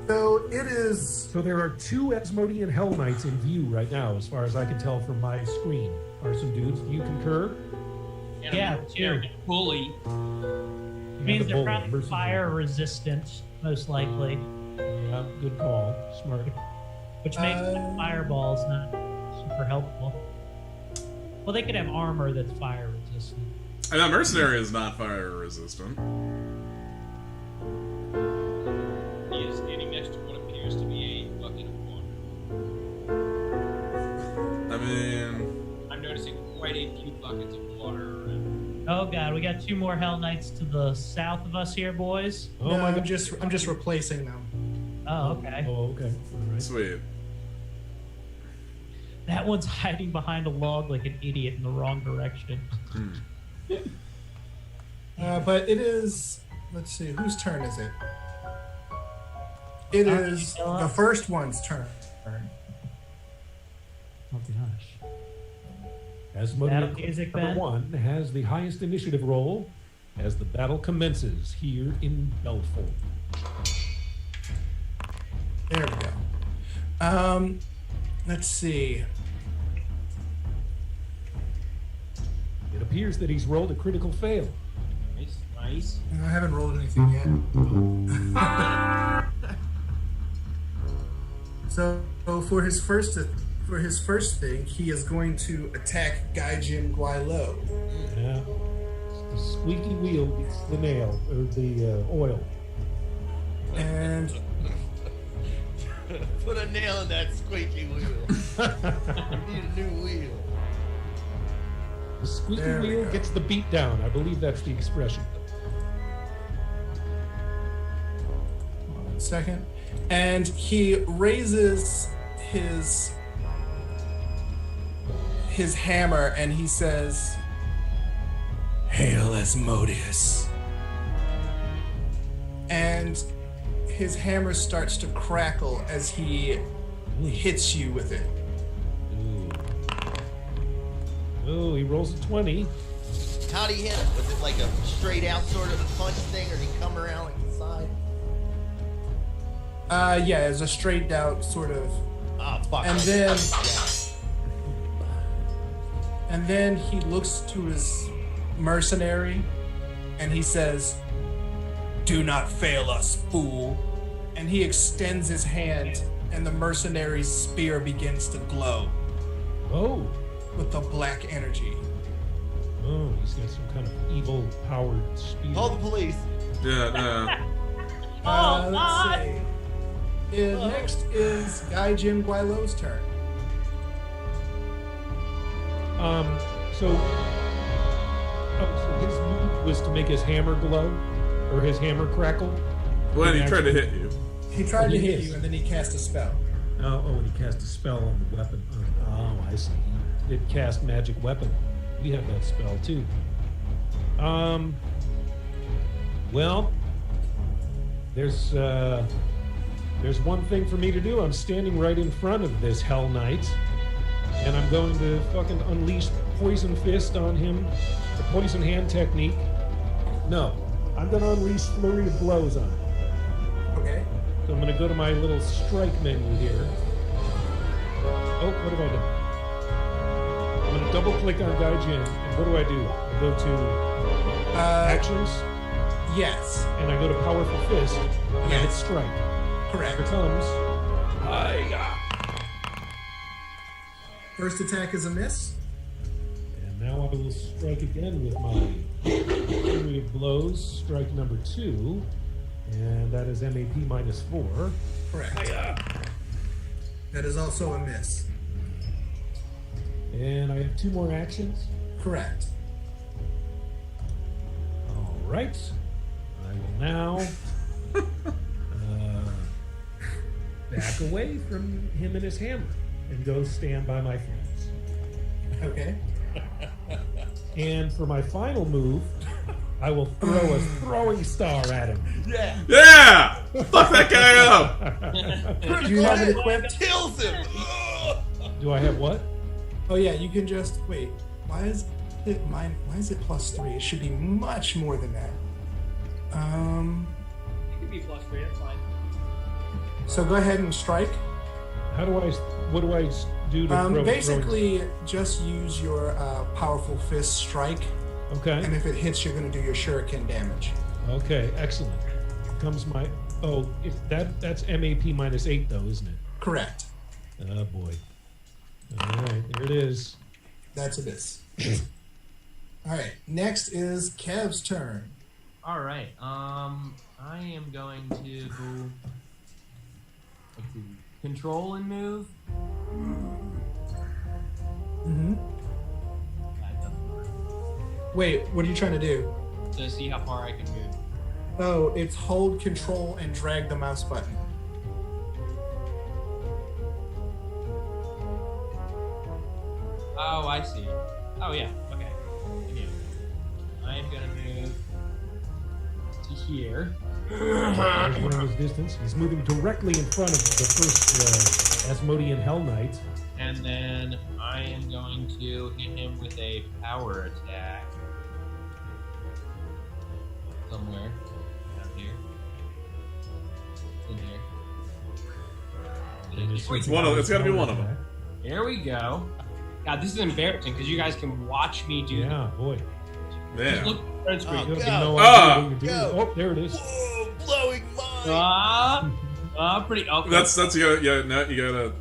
So it is. So there are 2 Asmodean Hell Knights in view right now, as far as I can tell from my screen. Arson dudes, do you concur? Yeah, Here, bully. Means the they're bull, probably mercy. fire resistant, most likely, Yeah, good call. Smart. which makes fireballs not super helpful. Well, they could have armor that's fire resistant. And that mercenary is not fire resistant. He is standing next to what appears to be a bucket of water. I mean, I'm noticing quite a few buckets of water around. Oh god, we got 2 more Hell Knights to the south of us here, boys. Oh No, my I'm god. just replacing them. Oh, okay. Oh, okay. All right. sweet. That one's hiding behind a log like an idiot in the wrong direction. But it is. Let's see, whose turn is it? It is the first one's turn. Oh gosh. Asmodean Battle music, number Ben? 1 has the highest initiative roll as the battle commences here in Belfort. There we go. Let's see. appears that he's rolled a critical fail. Nice. I haven't rolled anything yet. So for his first thing, he is going to attack Gaijin Guailo. Yeah. The squeaky wheel beats the nail, or the oil. And Put a nail in that squeaky wheel. We need a new wheel. The squeaky There we wheel go. gets the beat down. I believe that's the expression. 1 second. And he raises his hammer and he says, "Hail Asmodeus." And his hammer starts to crackle as he hits you with it. Oh, he rolls a 20. How'd he hit him? Was it like a straight out sort of punch thing, or did he come around like the side? Yeah, it's a straight out sort of. Oh, fuck. And like- then- yeah. And then he looks to his mercenary and he says, "Do not fail us, fool." And he extends his hand and the mercenary's spear begins to glow Oh. with the black energy. Oh, he's got some kind of evil powered speed. Call the police. Yeah, Let's see. Next is Gaijin Guailo's turn. So his move was to make his hammer glow, or his hammer crackle. when he tried to hit you. He tried to He hit is. you and then he cast a spell. And he cast a spell on the weapon. Oh, I see. He did cast magic weapon. We have that spell too. Well, there's one thing for me to do. I'm standing right in front of this Hell Knight, and I'm going to fucking unleash Poison Fist on him, the Poison Hand technique. No, I'm going to unleash Flurry of Blows on him. Okay. So I'm going to go to my little strike menu here. Oh, what have I done? I'm going to double click on Gaijin, and what do? I go to Actions, Yes. and I go to Powerful Fist, and I hit Yes. Strike. Correct. Here comes. First attack is a miss. And now I will strike again with my Flurry of Blows, strike number 2, and that is MAP -4. Correct. That is also a miss. And I have 2 more actions. Correct. All right. I will now back away from him and his hammer and go stand by my friends. Okay. And for my final move, I will throw a throwing star at him. Yeah. Yeah! Fuck that guy up! Do you have it equipped? Kills him. Do I have what? Oh yeah, you can just wait. Why is it +3? It should be much more than that. It could be +3, that's fine. So go ahead and strike. What do I do to throw? Basically, just use your powerful fist strike, Okay. and if it hits, you're going to do your shuriken damage. Okay. Excellent. Comes my. Oh, that's MAP -8 though, isn't it? Correct. Oh boy. All right. There it is. That's a miss. All right. Next is Kev's turn. All right. I am going to let's see, control and move. Mm-hmm. That doesn't work. Wait, what are you trying to do? To see how far I can move. Oh, it's hold control and drag the mouse button. Oh, I see. Oh yeah. Okay. Yeah. I am gonna move to here. There's one of his distance. He's moving directly in front of the first Asmodean Hell Knight. And then I am going to hit him with a power attack. Somewhere. Down here. In here. It's gotta be one of them. Here we go. God, this is embarrassing because you guys can watch me do. Yeah, boy. Yeah. Just look at the screen. You Go. have no Ah! idea what you're doing. Oh, there it is. Whoa, blowing mind. Pretty. Okay. That's you gotta.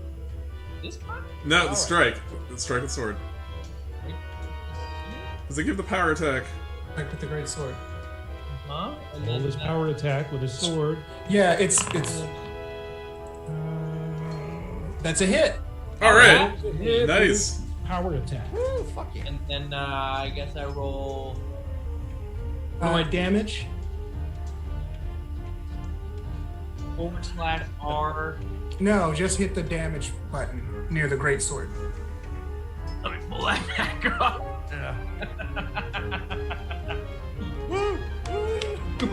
This one. No, the right. strike. The strike with sword. Does it give the power attack? Like with the great sword. Huh? And Roll then his power attack with his sword. Yeah, it's. That's a hit. All right. Hit with his Nice. power attack. Woo, fuck yeah. And then I guess I roll. Damage. /R. No, just hit the damage button near the great sword. Let me pull that back up. Woo, woo. Go,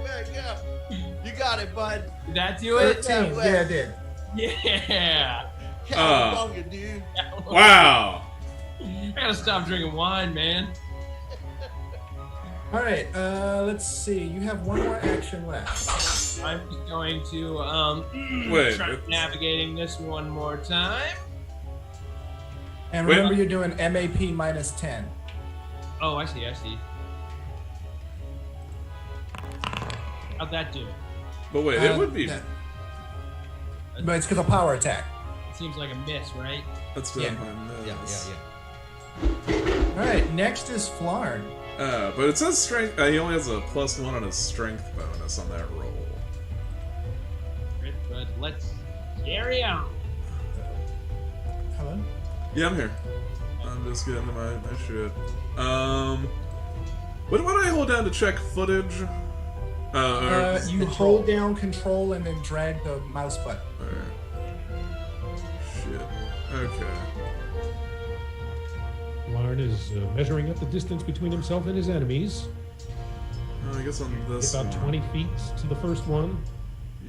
man, go. You got it, bud. Did that do it? 13. Yeah, it did. Yeah. Cowabunga, dude. Wow. I gotta stop drinking wine, man. All right. Let's see. You have one more action left. I'm just going to Wait, try it's- navigating this one more time. And Wait. remember, you're doing MAP minus 10. Oh, I see. How'd that do? But wait, it would be. that- But it's because of power attack. It seems like a miss, right? That's done Yeah. by Yeah, miss. All right. Next is Flarn. But it says strength. He only has a +1 on his strength bonus on that roll. But let's carry on. Hello. Yeah, I'm here. I'm just getting to my shit. What do I hold down to check footage? You hold down control and then drag the mouse button. Alright. Shit. Okay. Larn is measuring up the distance between himself and his enemies. I guess on this About one. 20 feet to the first one,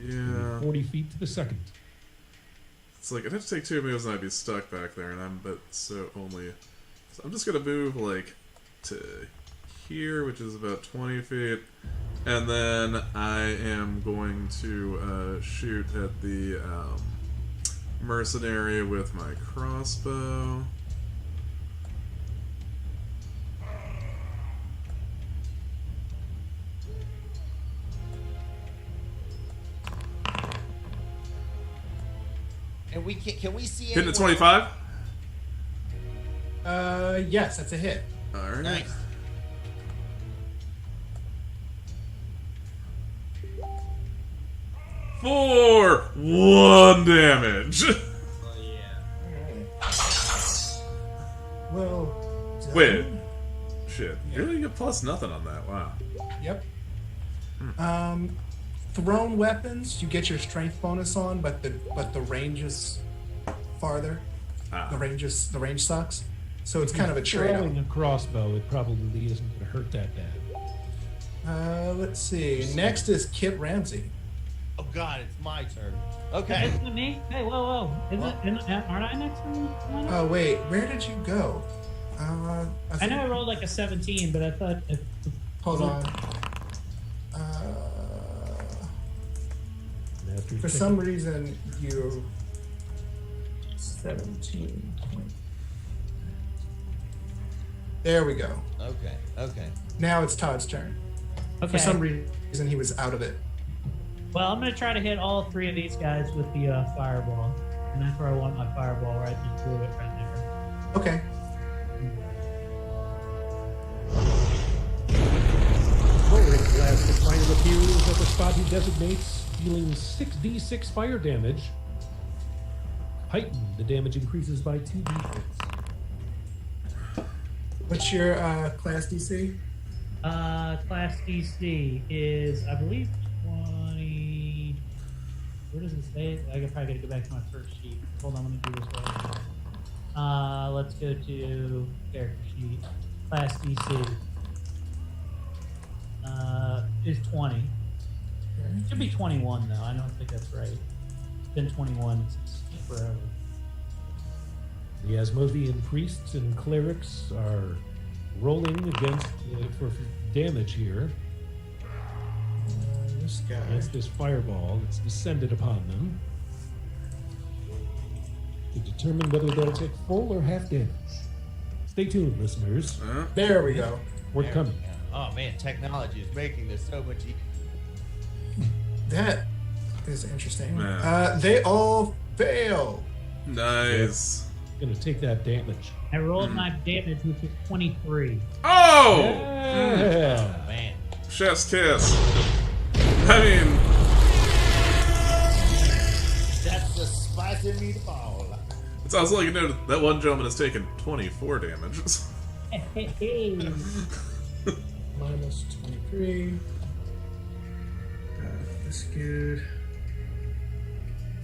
Yeah. 40 feet to the second. It's like I'd have to take 2 moves and I'd be stuck back there, and so I'm just gonna move like to here, which is about 20 feet, and then I am going to shoot at the mercenary with my crossbow. And we can we see Hitting at anyone- 25? Yes, that's a hit. Alright. Nice. For 1 damage. Oh yeah. Well. done. Wait. Shit. Really? You get plus nothing on that. Wow. Yep. Thrown weapons, you get your strength bonus on, but the range is farther. Ah. The range sucks. So it's kind of a trade-off. Throwing a crossbow, it probably isn't going to hurt that bad. Let's see. Next is Kit Ramsey. Oh God, it's my turn. Okay. Isn't it me? Hey, whoa. Aren't I next one? Oh wait, where did you go? I think- know I rolled like a 17, but I thought if Hold on. For some reason, you 17. There we go. Okay. Now it's Todd's turn. okay. For some reason, he was out of it. Well, I'm gonna try to hit all 3 of these guys with the fireball, and that's where I want my fireball right through it right there. Okay. Lowering blast of fire appears at the spot he designates, dealing 6d6 fire damage. Heightened, the damage increases by 2d6. What's your class DC? Class DC is, I believe, 20. Where does it say? I could probably gotta go back to my first sheet. Hold on, let me do this right. Let's go to character sheet. Class DC is 20. It should be 21 though. I don't think that's right. It's been 21 since forever. The Asmodian priests and clerics are rolling against for damage here This guy. against this fireball that's descended upon them to determine whether they'll take full or half damage. Stay tuned, listeners. There we go. We're coming. Oh man, technology is making this so much easier. That is interesting. They all fail. Nice. Gonna take that damage. I rolled my damage, which is 23. Oh! Yeah. Oh man. Chef's kiss. I mean, That's the spicy meatball. it sounds like that one gentleman has taken 24 damage. Minus 23. That's good.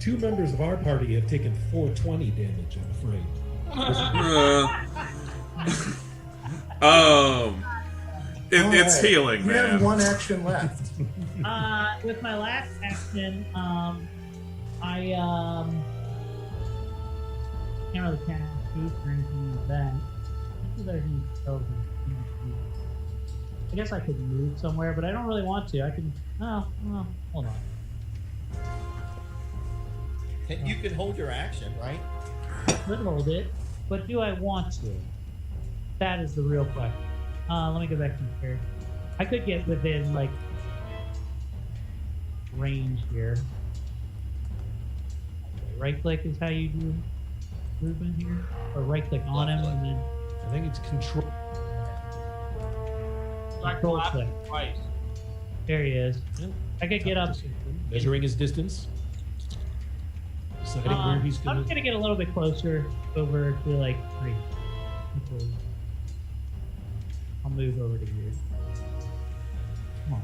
2 members of our party have taken 420 damage, I'm afraid. It's Alright, healing, you man. have 1 action left. With my last action, I can't really cast haste or anything like that. I guess I could move somewhere, but I don't really want to. I can. Oh, well, hold on. You can hold your action, right? I could hold it, but do I want to? That is the real question. Let me go back to the character. I could get within, like, range here. Right click is how you do movement here? Or right click on him and then. I think it's control. Control click. Twice. There he is. I could get up. Measuring his distance. Deciding where he's I'm gonna. just gonna get a little bit closer over to like 3. Okay. I'll move over to here. Come on.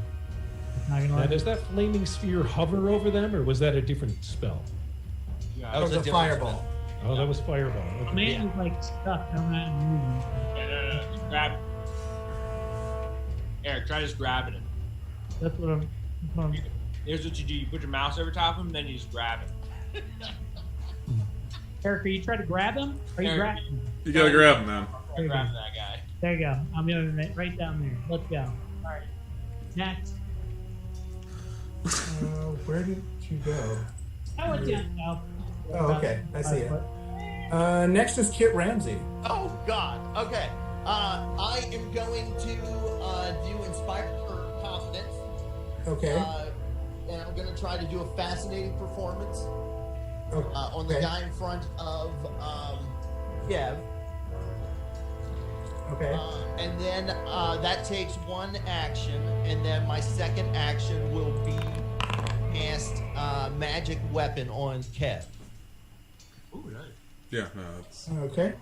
It's not gonna Now, let me- does that flaming sphere hover over them, or was that a different spell? That was a different fireball. spell. Oh, that was fireball. The Okay. man is like stuck. I'm not moving. Yeah, just grab it. Eric, try just grabbing it. That's what I'm. Here's what you do: you put your mouse over top of him, then you just grab it. Eric, are you trying to grab him? Are you Eric. grabbing him? You gotta grab him, man. There you Grab go. that guy. There you go. I'm moving it right down there. Let's go. All right. Next. Where did you go? I went down now. Oh, okay. I see it. Next is Kit Ramsey. Oh God. Okay. I am going to do Inspired Confidence. Okay. And I'm going to try to do a fascinating performance Okay. on the guy in front of Kev. Okay. And then that takes 1 action, and then my second action will be cast magic weapon on Kev. Ooh, nice. Yeah, no, that's... Okay.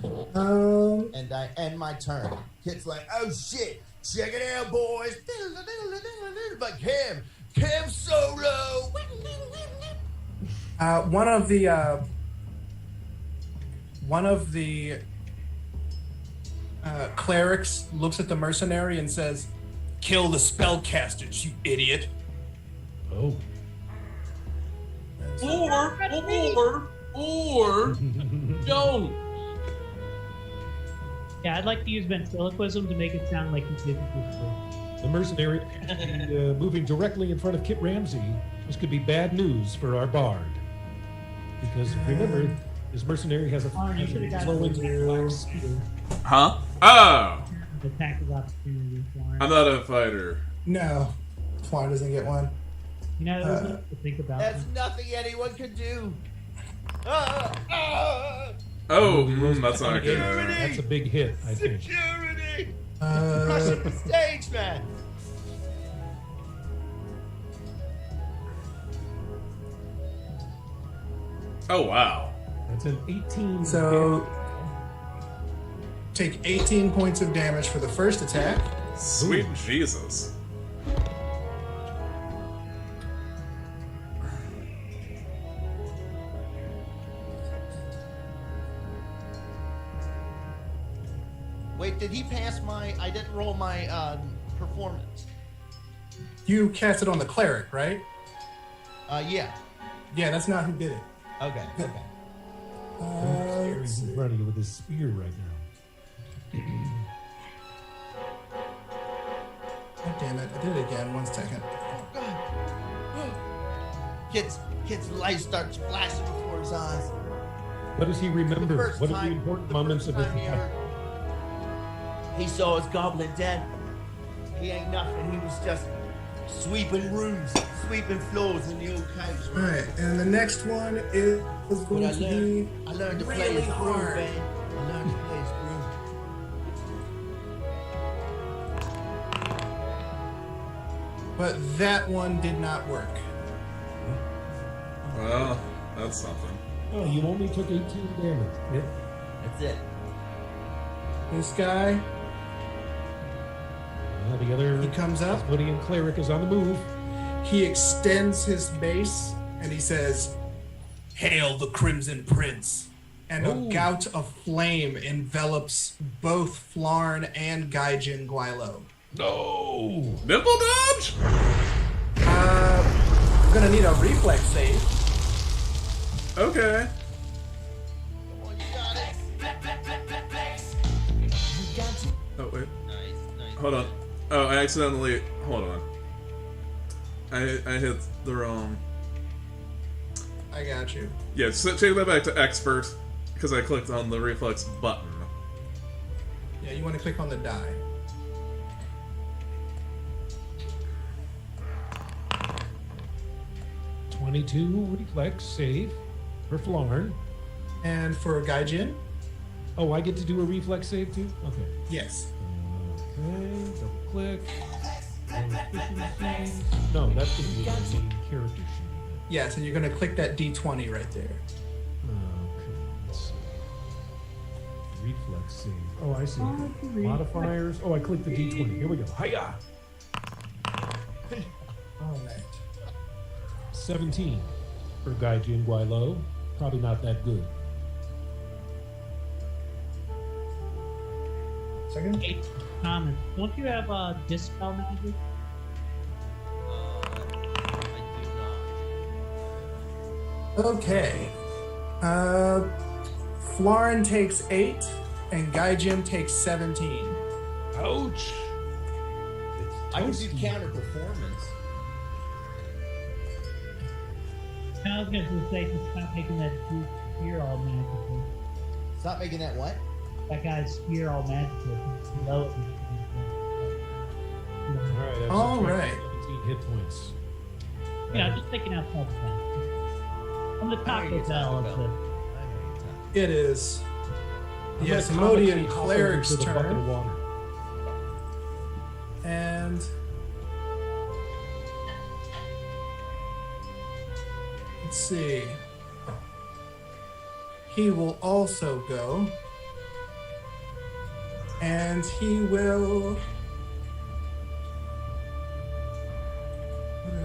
And I end my turn. Kid's like, oh shit, check it out, boys. But Kev solo. One of the clerics looks at the mercenary and says, "Kill the spellcasters, you idiot." Oh. Or don't. Yeah, I'd like to use ventriloquism to make it sound like he's making The mercenary moving directly in front of Kit Ramsey. This could be bad news for our bard. Because remember, this mercenary has a Oh, you should have got flowing it. black spear. Huh? Oh! attack of opportunity for him. I'm not a fighter. No, Twan doesn't get one. You know, there's nothing to think about. That's nothing anyone can do. Oh, that's not good. That's a big hit, I think. Security! Rush up the stage, man! Oh, wow. That's an 18. So take 18 points of damage for the first attack. Sweet Jesus. Wait, did he pass my... I didn't roll my performance. You cast it on the cleric, right? Yeah. Yeah, that's not who did it. Okay, okay. He's running with his spear right now. God damn it. I did it again. 1 second. Kid's light starts flashing before his eyes. What does he remember? first What are the time- important moments of his time life? he saw his goblin dead. He ain't nothing. He was just sweeping rooms, sweeping floors in the old caves. All right, and the next one is going to be I learned to play really his groove, hard. man. I learned to play his groove. But that one did not work. Well, that's something. Oh, you only took 18 damage. Yeah. That's it. This guy, The other he comes up, Asmodean cleric is on the move. he extends his mace, and he says, "Hail the Crimson Prince." And a Ooh. gout of flame envelops both Flarn and Gaijin Guilo. No! Nipple dodge? I'm gonna need a reflex save. Okay. Oh, wait. Nice. Hold on. Oh, I accidentally... Hold on. I hit the wrong... I got you. Yeah, so take that back to expert, because I clicked on the reflex button. Yeah, you want to click on the die. .22 reflex save for Flarn. And for Gaijin? Oh, I get to do a reflex save too? Okay. Yes. Okay, double click. Efficiency. No, that's going to be the main character sheet. Yes, and you're going to click that D20 right there. Okay, let's see. Reflex save. Oh, I see. Modifiers. Oh, I clicked the D20. Here we go. Hiya! All right. 17 for Gaijin Guilo. Probably not that good. Second? Hey, Thomas, don't you have Dispel Magic? I do not. Okay. Flarn takes 8, and Gaijin takes 17. Ouch! I can do counter performance. I was going to say, just stop making that dude spear all magical. Stop making that what? That guy's spear all magical. It's low. Alright, I've All subtracted right. 17 hit points. Yeah, I'm just thinking outside the box. I'm the Taco Bell of the. It is. I'm Yes, gonna comically Emodian hop Cleric's over to the bucket of turn. water. And let's see. He will also go. And he will.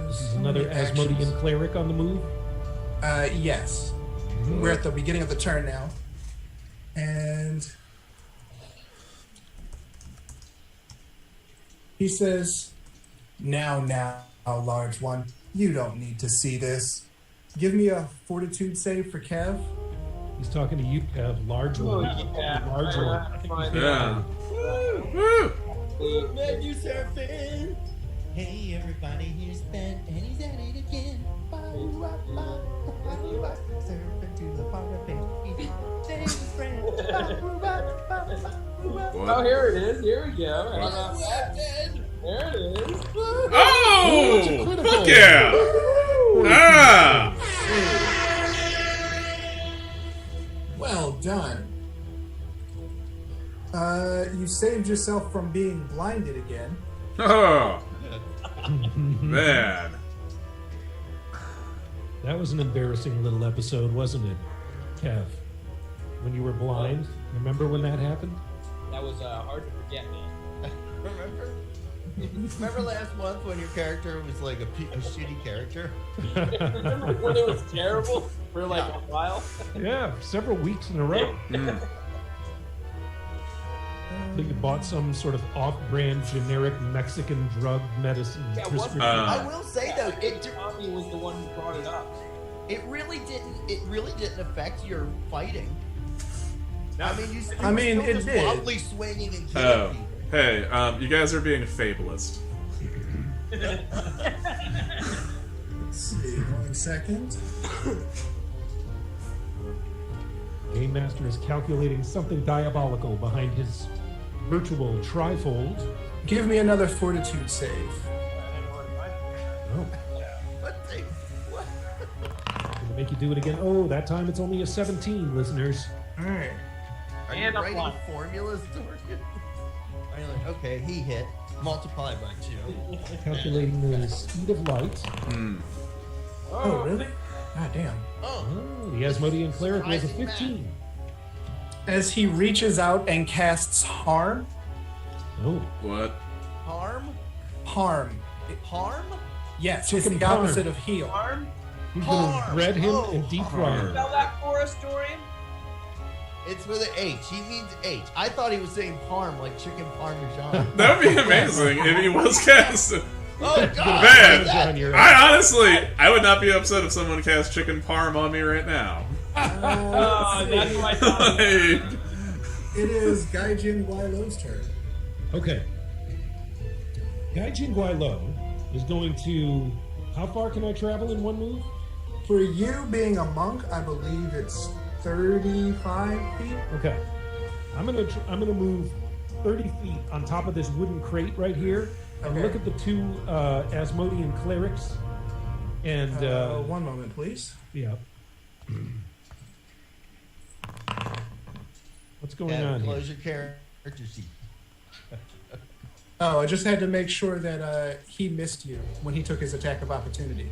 This is another Asmodean cleric on the move. Yes. We're at the beginning of the turn now. And he says, Now, large one, you don't need to see this. Give me a fortitude save for Kev. He's talking to you, Kev. Large one. yeah. Large one. I think he's Yeah. Woo! Man, you surfing. Hey, everybody, here's Ben, and he's at it again. Surfing to the park bench. Oh, here it is. Here we go. How about that? There it is. Oh! Fuck yeah! Ah! Well done. You saved yourself from being blinded again. Oh! Man. That was an embarrassing little episode, wasn't it, Kev? When you were blind. Remember when that happened? That was hard to forget, man. Remember? Remember last month when your character was like a shitty character? Remember when it was terrible for like a while? Yeah, several weeks in a row. I think you bought some sort of off-brand generic Mexican drug medicine prescription. I will say though, Tommy was the one who brought it up. It really didn't affect your fighting. I mean, you I mean, were still it just did. wildly swinging and killing people. Hey, you guys are being fabulist. Let's see, 1 second. Game Master is calculating something diabolical behind his virtual trifold. Give me another fortitude save. Oh, What the? What? gonna make you do it again. Oh, that time it's only a 17, listeners. All right. Are you And a writing one. formulas, Dorian? Are you like, okay, he hit. Multiply by 2. Calculating the speed of light. Oh, really? God damn. Oh, Oh, the Asmodean cleric was a 15. As he reaches out and casts harm. Oh, What? harm? Harm. Harm? Yes, it's Chicken the parm. opposite of heal. Arm? he's gonna Harm. bread him Oh, and deep fry him. Spell that for us, Dorian. It's with an H. He means H. I thought he was saying parm, like chicken parmesan. That would be amazing if he was cast. Oh, God. Man, On your I honestly, I would not be upset if someone cast chicken parm on me right now. Oh, that's what I thought. Like, It is Gaijin Guailo's turn. Okay. Gaijin Guailo is going to. How far can I travel in one move? For you being a monk, I believe it's 35 feet. Okay. I'm gonna move 30 feet on top of this wooden crate right here, and Okay. look at the two Asmodean clerics. And One moment, please. yeah. What's going Yeah, on here? close your character sheet. Oh, I just had to make sure that he missed you when he took his attack of opportunity.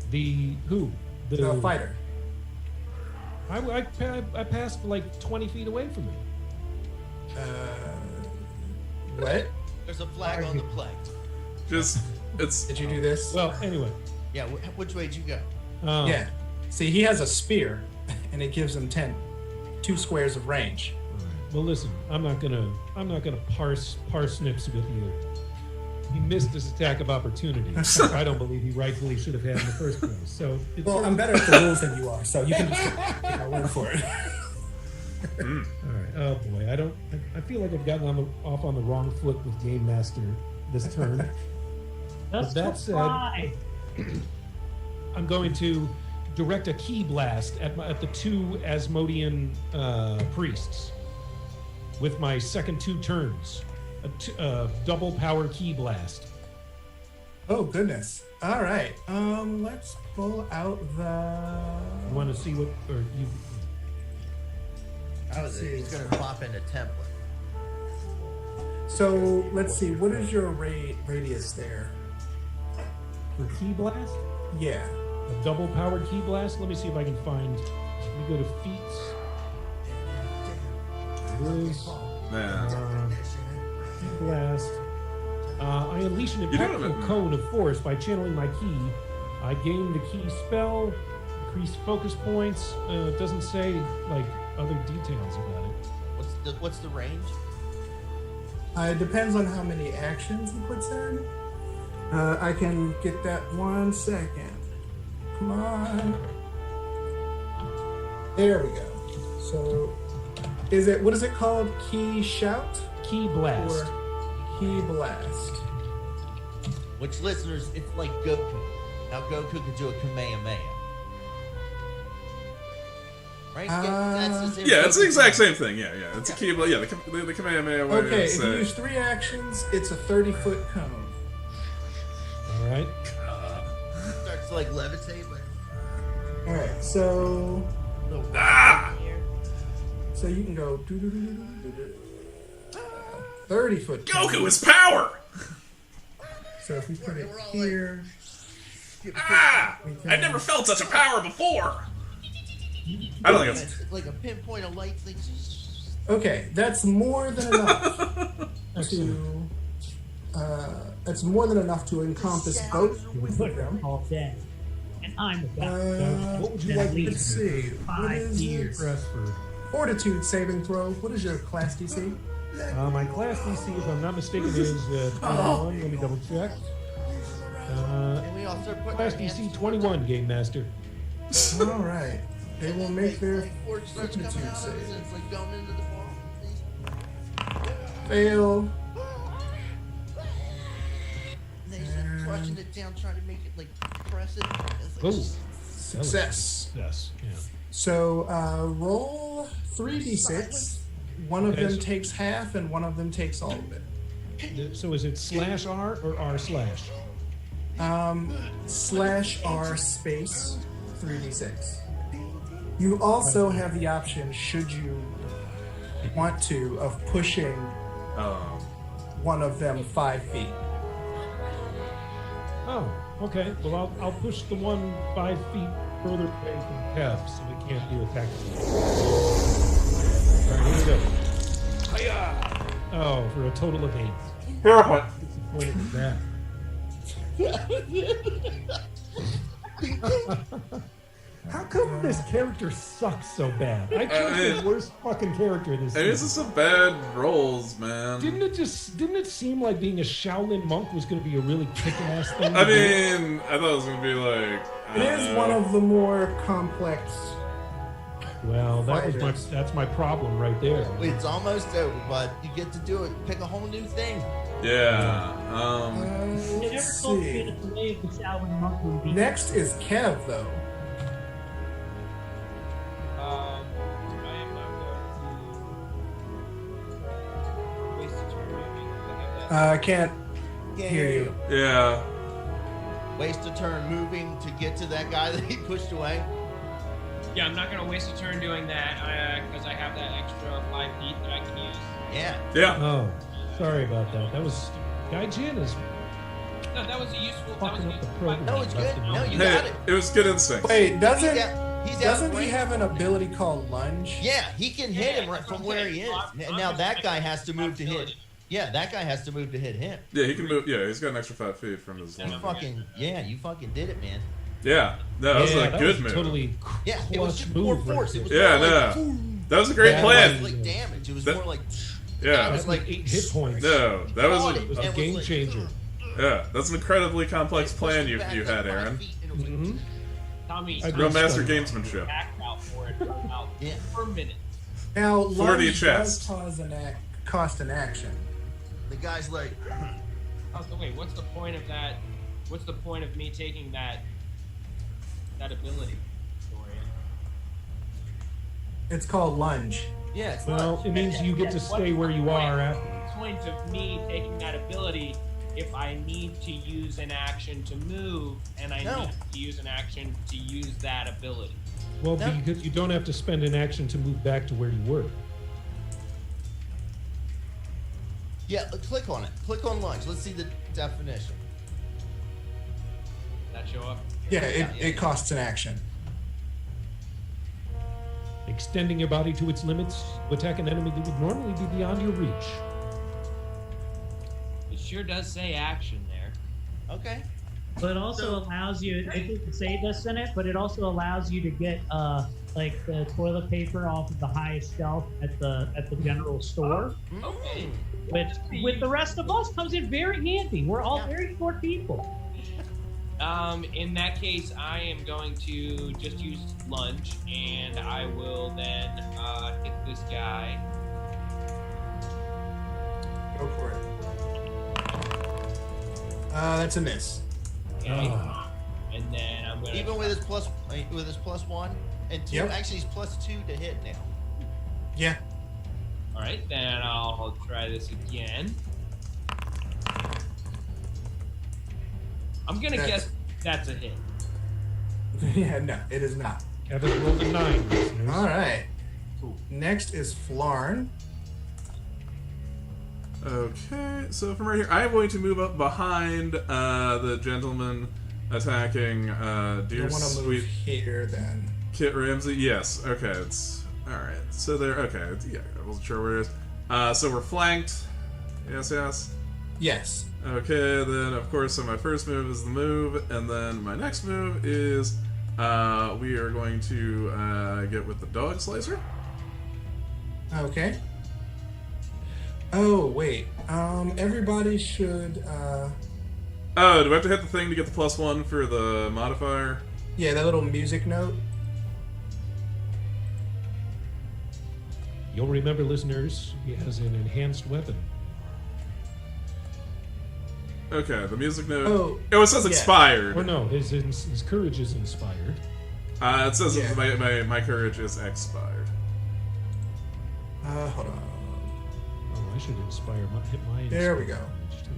The who? The fighter. I passed like 20 feet away from him. What? There's a flag on the plate. just, it's. Did you do this? Well, anyway. Yeah, which way did you go? Yeah. See, he has a spear, and it gives him 2 squares of range. Well, listen, I'm not gonna parsnips with you. He missed his attack of opportunity. I don't believe he rightfully should have had in the first place. So, it's Well, I'm better at the rules than you are, so you can just take my word for it. all right. Oh boy, I feel like I've gotten off on the wrong foot with Game Master this turn. Just that said- try. I'm going to direct a key blast at the two Asmodean priests with my second 2 turns. A double power key blast. Oh, goodness. All right. Let's pull out the... You want to see what? Or you? How is it? He's going to plop in a template. So, let's see. What is your radius there? For key blast? Yeah. A double powered key blast? Let me see if I can find. Let me go to feats. This, Man. key blast. I unleash an You don't impactful have- cone of force by channeling my key. I gain the key spell, increase focus points. It doesn't say like other details about it. What's the range? It depends on how many actions he puts in. I can get that 1 second. Come on. There we go. So, what is it called? Key shout? Key blast. Or key blast? Which listeners, it's like Goku. Now Goku could do a Kamehameha. Right? That's the same Yeah, it's the Goku exact thing. same thing. Yeah. It's a key. Yeah, the Kamehameha. way Okay, to if say- you use 3 actions, it's a 30-foot cone. All right. Starts to like levitate. Like, Alright, so little Ah! here. so you can go 30-foot cone. Goku is power. So if we put it here, Ah! I've never felt such a power before. I don't think it's. It's like a pinpoint of light thing. okay, that's more than enough to that's more than enough to encompass both of them. All day. And I'm the guy. What would you like me to Let's see. What 5 is years. press for? Fortitude saving throw. What is your class DC? My class DC, if I'm not mistaken, is 21. Let me double check. And we all start putting Class our hands DC towards 21, Game Master. All right, they will make their like forge starts coming fortitude out of it, save. and it's like going into the ball. Fail. And they start crushing it down, trying to make it like press it. It's like Oh, just- Success. yes. Yeah. So roll 3d6. One of Okay, them so- takes half, and one of them takes all of it. So is it /R or R/? /R space 3d6. You also have the option, should you want to, of pushing one of them 5 feet. Oh, okay. Well, I'll push the one 5 feet further away from Kev so we can't do attack. All right, here we go. Hiya! Oh, for a total of 8. Disappointed with that. How come this character sucks so bad? I chose the worst fucking character in this I mean, it's just some bad rolls, man. Didn't it seem like being a Shaolin monk was going to be a really kick-ass thing? I mean, I thought it was going to be like... It is one of the more complex. Well, that's my problem right there. It's almost over, but you get to do it. Pick a whole new thing. Yeah. They never told me that the way of the Shaolin monk would be. Next is Kev, though. I am not going to waste a turn moving. I have that. I can't hear you. Yeah. Waste a turn moving to get to that guy that he pushed away. Yeah, I'm not going to waste a turn doing that because I have that extra 5 feet that I can use. Yeah. Yeah. Oh, sorry about that. That was Gaijin is No, that was a useful. fucking up the program. No, it's good. No, you Hey, got it. it was good instinct. Wait, doesn't He's doesn't he outrange. have an ability called lunge? Yeah, he can hit him right that's what from I'm where saying. he is. I'm Now just that guy making has to move to hit. ability. Yeah, that guy has to move to hit him. Yeah, he can move. Yeah, he's got an extra 5 feet from his You line. fucking you fucking did it, man. Yeah, no, that was a good move. Totally Yeah, it was clutch just more move force. right It was there. Yeah, more like, no, that was a great Yeah, it plan. wasn't like damage. It was That- more like Yeah, it was like 8 hit points. no, that was Caught a, it. It was a It was game like- changer. yeah, that's an incredibly complex pushed plan it you back you like had, 5 Aaron. feet, and it was like, Mhm. Tommy, I Real did master study. gamesmanship. act out for it for about Yeah. 4 minutes. Now, 4D lunge does chest. cost an action. the guy's like, Oh, so wait, what's the point of that? What's the point of me taking that ability, Dorian? It's called lunge. yeah, it's Well, it means you get to stay where you are at. Point of me taking that ability if I need to use an action to move and I No. need to use an action to use that ability. Well, No. because you don't have to spend an action to move back to where you were. yeah. Click on it. Click on lunge. Let's see the definition. Does that show up? Yeah, it costs an action. Extending your body to its limits to attack an enemy that would normally be beyond your reach. It sure does say action there. Okay. But it also allows you, it doesn't say this in it, but it also allows you to get like the toilet paper off of the highest shelf at the general store, Okay. which with the rest of us comes in very handy. We're all very short people. In that case, I am going to just use lunge, and I will then hit this guy. Go for it. That's a miss. Okay. And then I'm gonna Even with his plus +1 and 2, Yep. actually he's +2 to hit now. Yeah. All right, then I'll try this again. I'm gonna guess that's a hit. Yeah, no, it is not. Kevin rolled a 9, listeners. All right. Next is Flarn. Okay, so from right here, I'm going to move up behind the gentleman attacking You dear want to move sweet here then. Kit Ramsey. Yes, okay, it's all right. So there, okay, yeah, I wasn't sure where it is. So we're flanked. Yes, yes. Yes. Okay, then of course, so my first move is the move, and then my next move is we are going to get with the dog slicer. Okay. Oh wait. Everybody should. Oh, do I have to hit the thing to get the +1 for the modifier? Yeah, that little music note. You'll remember, listeners, he has an enhanced weapon. Okay, the music note. Oh, it says yeah. expired. Or no, his courage is inspired. It says Yeah. my courage is expired. Hold on. Oh, I should hit my. There we go. damage, too.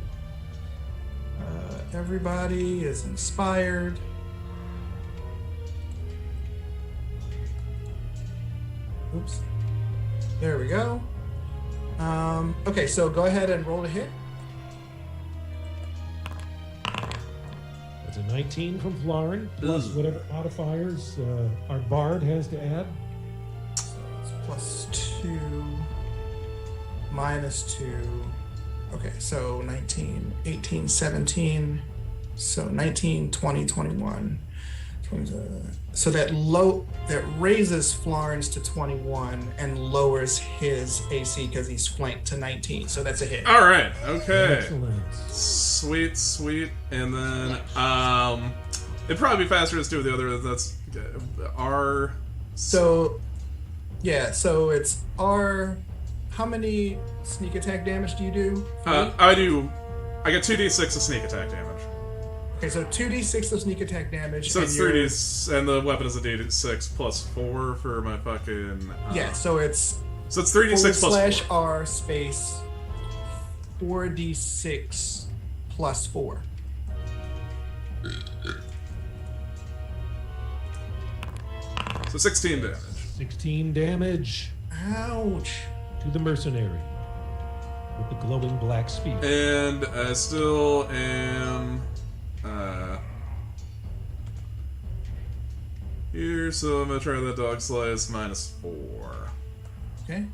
Everybody is inspired. Oops. There we go. Okay, so go ahead and roll a hit. That's a 19 from Florin, plus whatever modifiers our bard has to add. Plus 2, minus 2. Okay, so 19, 18, 17. So 19, 20, 21. So that raises Florence to 21 and lowers his AC because he's flanked to 19. So that's a hit. All right. Okay. Excellent. Sweet. And then it'd probably be faster to do the other. That's R. So yeah. So it's R. How many sneak attack damage do you do? I get 2d6 of sneak attack damage. Okay, so 2d6 of sneak attack damage. So it's 3d, and the weapon is a d6 plus 4 for my fucking. Yeah, so it's 3d6 plus 4. /R space 4d6 plus 4. So 16 damage. 16 damage. Ouch. To the mercenary with the glowing black spear. And I still am. Here, so I'm gonna try that dog slice minus 4. Okay.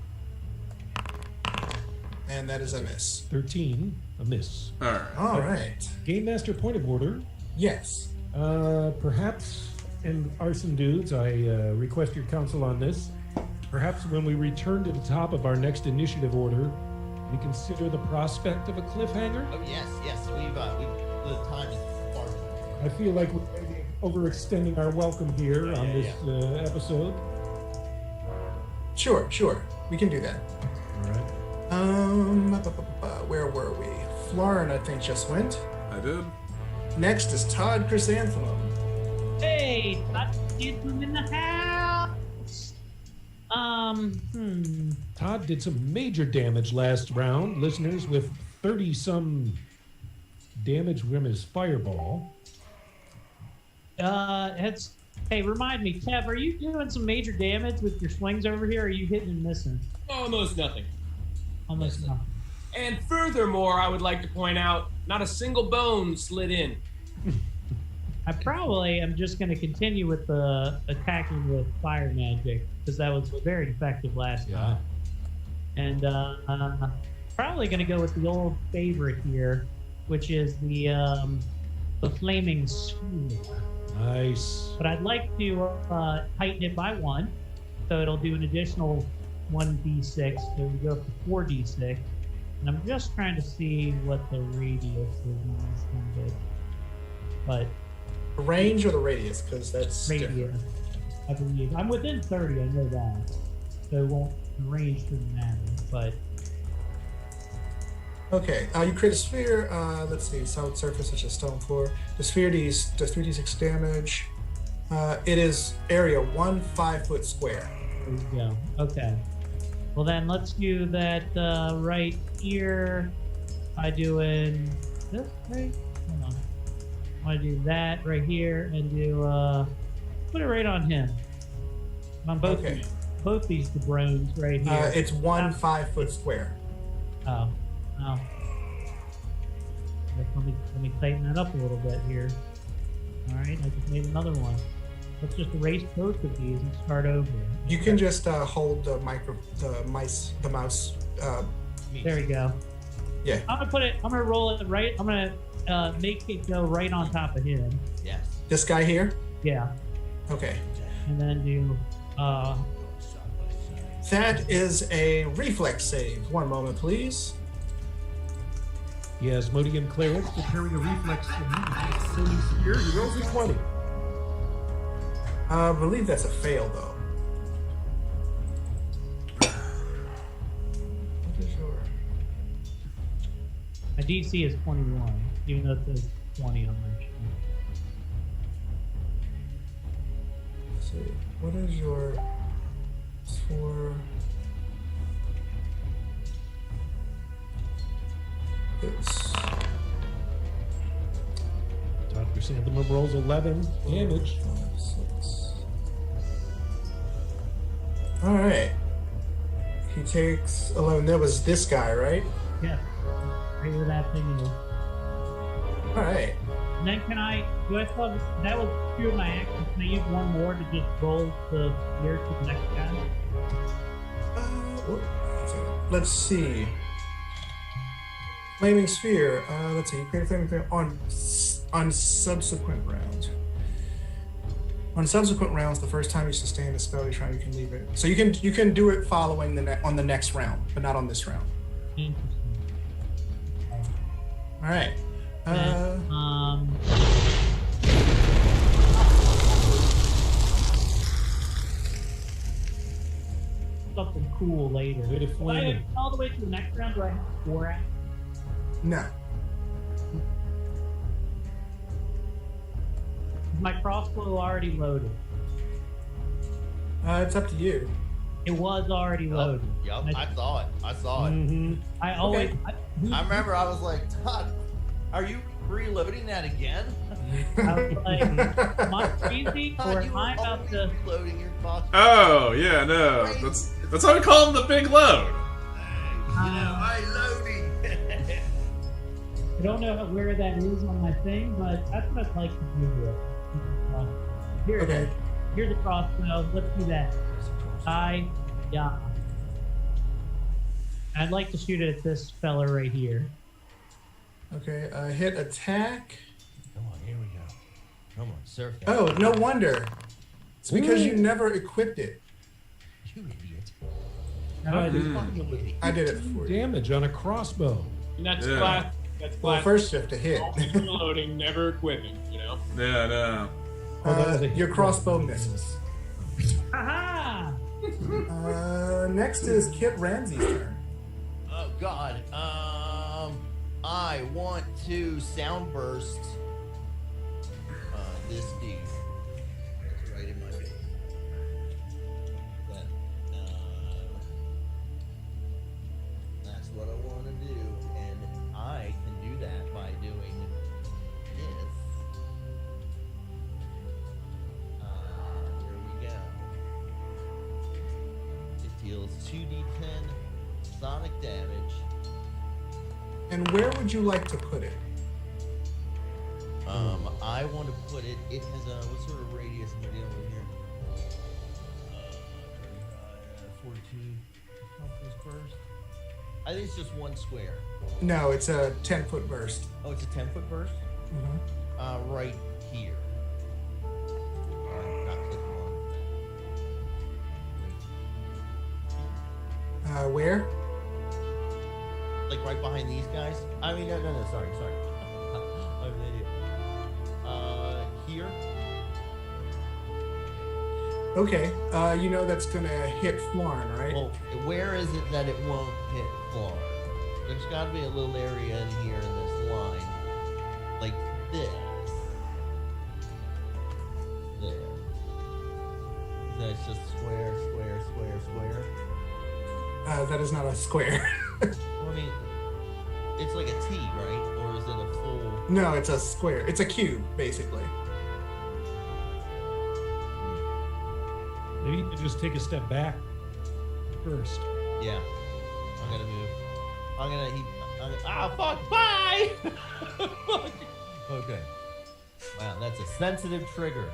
And that is a miss. 13, a miss. All right. Game Master point of order. Yes. Perhaps, and Arson Dudes, I request your counsel on this. Perhaps when we return to the top of our next initiative order, we consider the prospect of a cliffhanger. Oh yes. The time is far. I feel like we're maybe overextending our welcome here on this episode. Sure. We can do that. All right. Where were we? Florin, I think, just went. I did. Next is Todd Chrysanthemum. Hey, Todd Chrysanthemum in the house. Todd did some major damage last round, listeners, with 30-some damage from his fireball. Hey, remind me, Kev, are you doing some major damage with your swings over here, or are you hitting and missing? Almost nothing. Almost nothing. And furthermore, I would like to point out, not a single bone slid in. I probably am just going to continue with the attacking with fire magic, because that was very effective last time. And probably going to go with the old favorite here, which is the flaming sphere. Nice. But I'd like to heighten it by 1, so it'll do an additional 1d6, so we go for 4d6. And I'm just trying to see what the radius is on this thing. But The range or the radius? Because that's radius, different. I believe. I'm within 30, I know that. So it won't, the range shouldn't matter, but... Okay, you create a sphere, let's see, solid surface such as stone floor. The sphere does 3d6 damage. It is area 1 5-foot square. There you go. Okay. Well then, let's do that right here. I doing this right? Hold on. I want to do that right here and do put it right on him. On both these jabrones right here. It's 1 5-foot square. Oh. Let me tighten that up a little bit here. All right, I just made another one. Let's just erase both of these and start over. You can just hold the mouse. There we go. Yeah. I'm gonna roll it right. I'm gonna make it go right on top of him. Yes. This guy here? Yeah. Okay. And then do. That is a reflex save. 1 moment, please. He has Asmodean Cleric to carry a reflex spear. He rolls a 20. I believe that's a fail, though. What is your... My DC is 21, even though it says 20 on my sheet. Let's see. What is your... For... Hits. Todd Chrysanthemum rolls 11 damage. 6. All right. He takes 11. That was this guy, right? Yeah. Right where that thing is. All right. And then do I still have, that was two of my actions. Can I use one more to just roll the gear to the next guy? Let's see. Flaming Sphere. Let's see. You create a Flaming Sphere on subsequent rounds. On subsequent rounds, the first time you sustain the spell you try, you can leave it. So you can do it following on the next round, but not on this round. Interesting. All right. Something cool later. Way to flame it. All the way to the next round, do I have 4 actions? No. Is my crossbow already loaded? It's up to you. It was already loaded. Yep, I saw it. Mm-hmm. I always. I remember I was like, Todd, are you reloading that again? I was like, am I crazy or am I about to? Reloading your box. Oh yeah, no, that's why we call them the big load. My loading. I don't know where that is on my thing, but that's what I'd like to do. Here it is. Here's a crossbow. Let's do that. Yeah. I'd like to shoot it at this fella right here. Okay, hit attack. Come on, here we go. Come on, surf. Oh, no wonder. It's because you never equipped it. You idiot. I did it for you. Damage on a crossbow. And that's class. That's Well, class. first you have to hit. Reloading, never equipping. You know. Yeah, no. Your crossbow misses. Haha! Next is Kit Ramsey's turn. Oh God. I want to sound burst. This dude. It's right in my face. But, that's what I want to do, and I can do that by doing this. Here we go. It deals 2d10 sonic damage. And where would you like to put it? I want to put it. It has what sort of radius am I dealing with here? 42. Burst. I think it's just one square. No, it's a 10-foot burst. Oh, it's a 10-foot burst. Mm-hmm. Right here. Not clicking on. Where? Like right behind these guys. I mean, no. Sorry. I'm an idiot. Here. Okay. You know that's gonna hit Florin, right? Well, where is it that it won't hit Florin? There's got to be a little area in here in this line, like this. There. That's just square. That is not a square. I mean, it's like a T, right? Or is it a full? No, it's a square. It's a cube, basically. Maybe you could just take a step back first. Yeah. I'm gonna move. Fuck! Bye! Fuck. Okay. Wow, that's a sensitive trigger.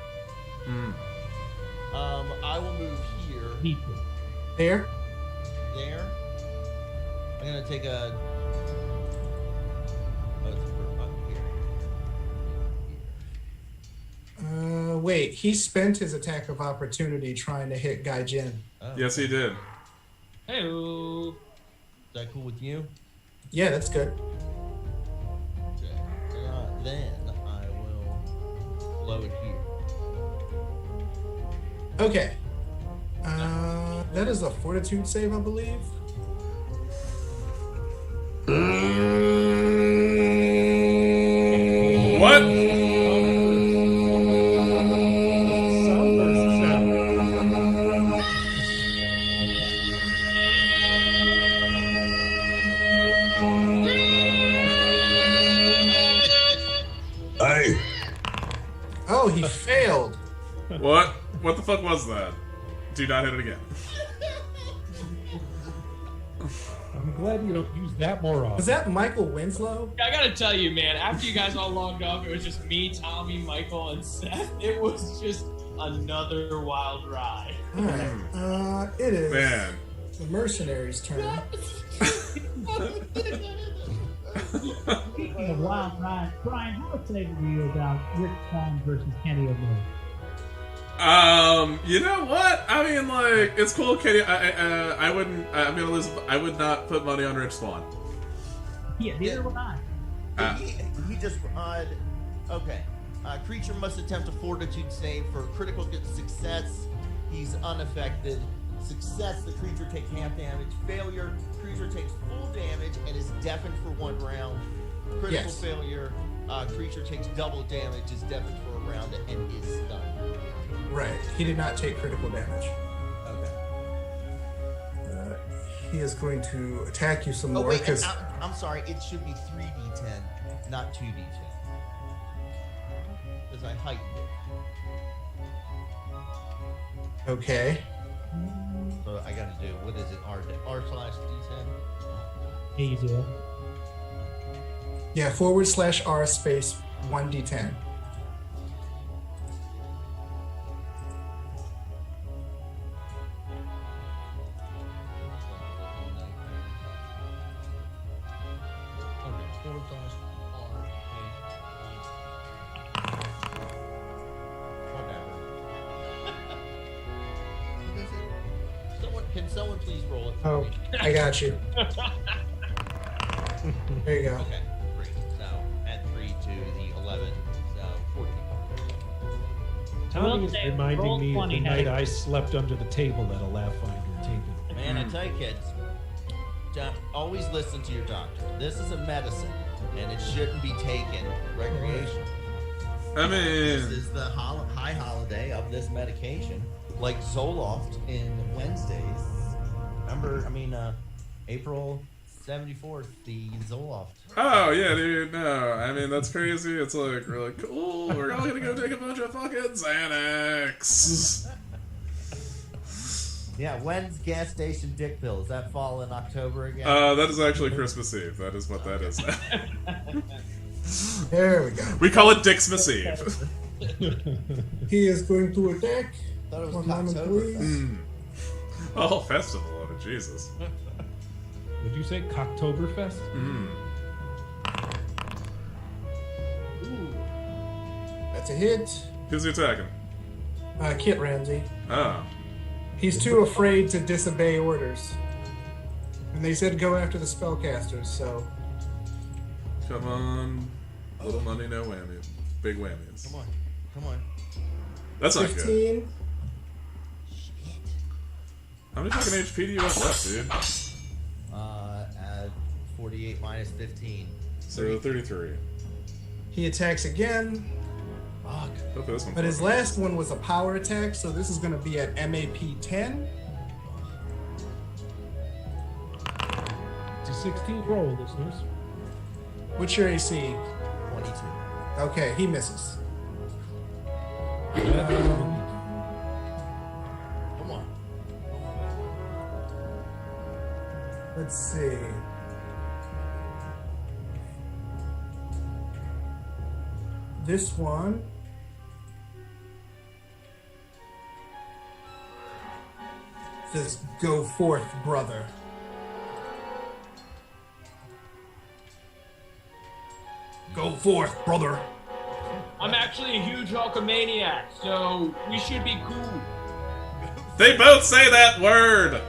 I will move here. There? There. I'm gonna take a. Oh, it's here. Wait. He spent his attack of opportunity trying to hit Gai Jin. Oh. Yes, he did. Hey. Is that cool with you? Yeah, that's good. Okay. Then I will load here. Okay. That is a fortitude save, I believe. What? Oh, he failed. What? What the fuck was that? Do not hit it again. I'm glad you don't use that more often. Was that Michael Winslow? I gotta tell you, man, after you guys all logged off, it was just me, Tommy, Michael, and Seth. It was just another wild ride. Alright. It is Man. the mercenaries' turn. Speaking of wild ride, Brian, how excited are you about Rick Fong versus Kenny Omega? You know what? I mean, like, it's cool, Kenny. I wouldn't. I'm gonna lose. I would not put money on Rich Swan. Yeah, neither would I. He just okay. Creature must attempt a fortitude save for critical success. He's unaffected. Success, the creature takes half damage. Failure, creature takes full damage and is deafened for 1 round. Critical failure, creature takes double damage, is deafened for a round, and is stunned. Right. He did not take critical damage. Okay. He is going to attack you some Oh more. wait, Because I'm sorry. It should be 3d10, not 2d10, because I heightened it. Okay. So I got to do, what is it? R/d10. Yeah, you do. Yeah, /R space 1d10. Can someone please roll it for Oh, me? I got you. There you go. Okay, great. So add 3 to the 11, so 14. Tommy is reminding roll me of 20, the night hey. I slept under the table at a Laughfinder taping. Man, I tell you, kids, always listen to your doctor. This is a medicine, and it shouldn't be taken recreational. I mean, This is the high holiday of this medication, like Zoloft in Wednesdays. Remember, April 74th, the Zoloft. oh yeah, dude. No, I mean that's crazy. It's like really cool. We're all gonna go take a bunch of fucking Xanax. Yeah, when's gas station dick pill? Does that fall in October again? That is actually Christmas Eve. That is what that is. There we go. We call it Dixmas Eve. He is going to attack. Thought it was One moment, Cocktoberfest. please. Oh, festival! Oh, Jesus. Would you say Cocktoberfest? That's a hit. Who's he attacking? Kit Ramsey. Oh. He's too afraid to disobey orders. And they said go after the spellcasters, so. Come on. Little money, no whammy. Big whammies. Come on. That's not good. 15. How many fucking HP do you have left, dude? Add 48 minus 15. So 33. He attacks again, Hopefully this one. but his last one was a power attack, so this is going to be at MAP 10. It's a 16 roll, listeners. What's your AC? 22. Okay, he misses. Come on. Let's see. This one. Says, go forth, brother. Go forth, brother. I'm actually a huge Hulkamaniac, so we should be cool. They both say that word!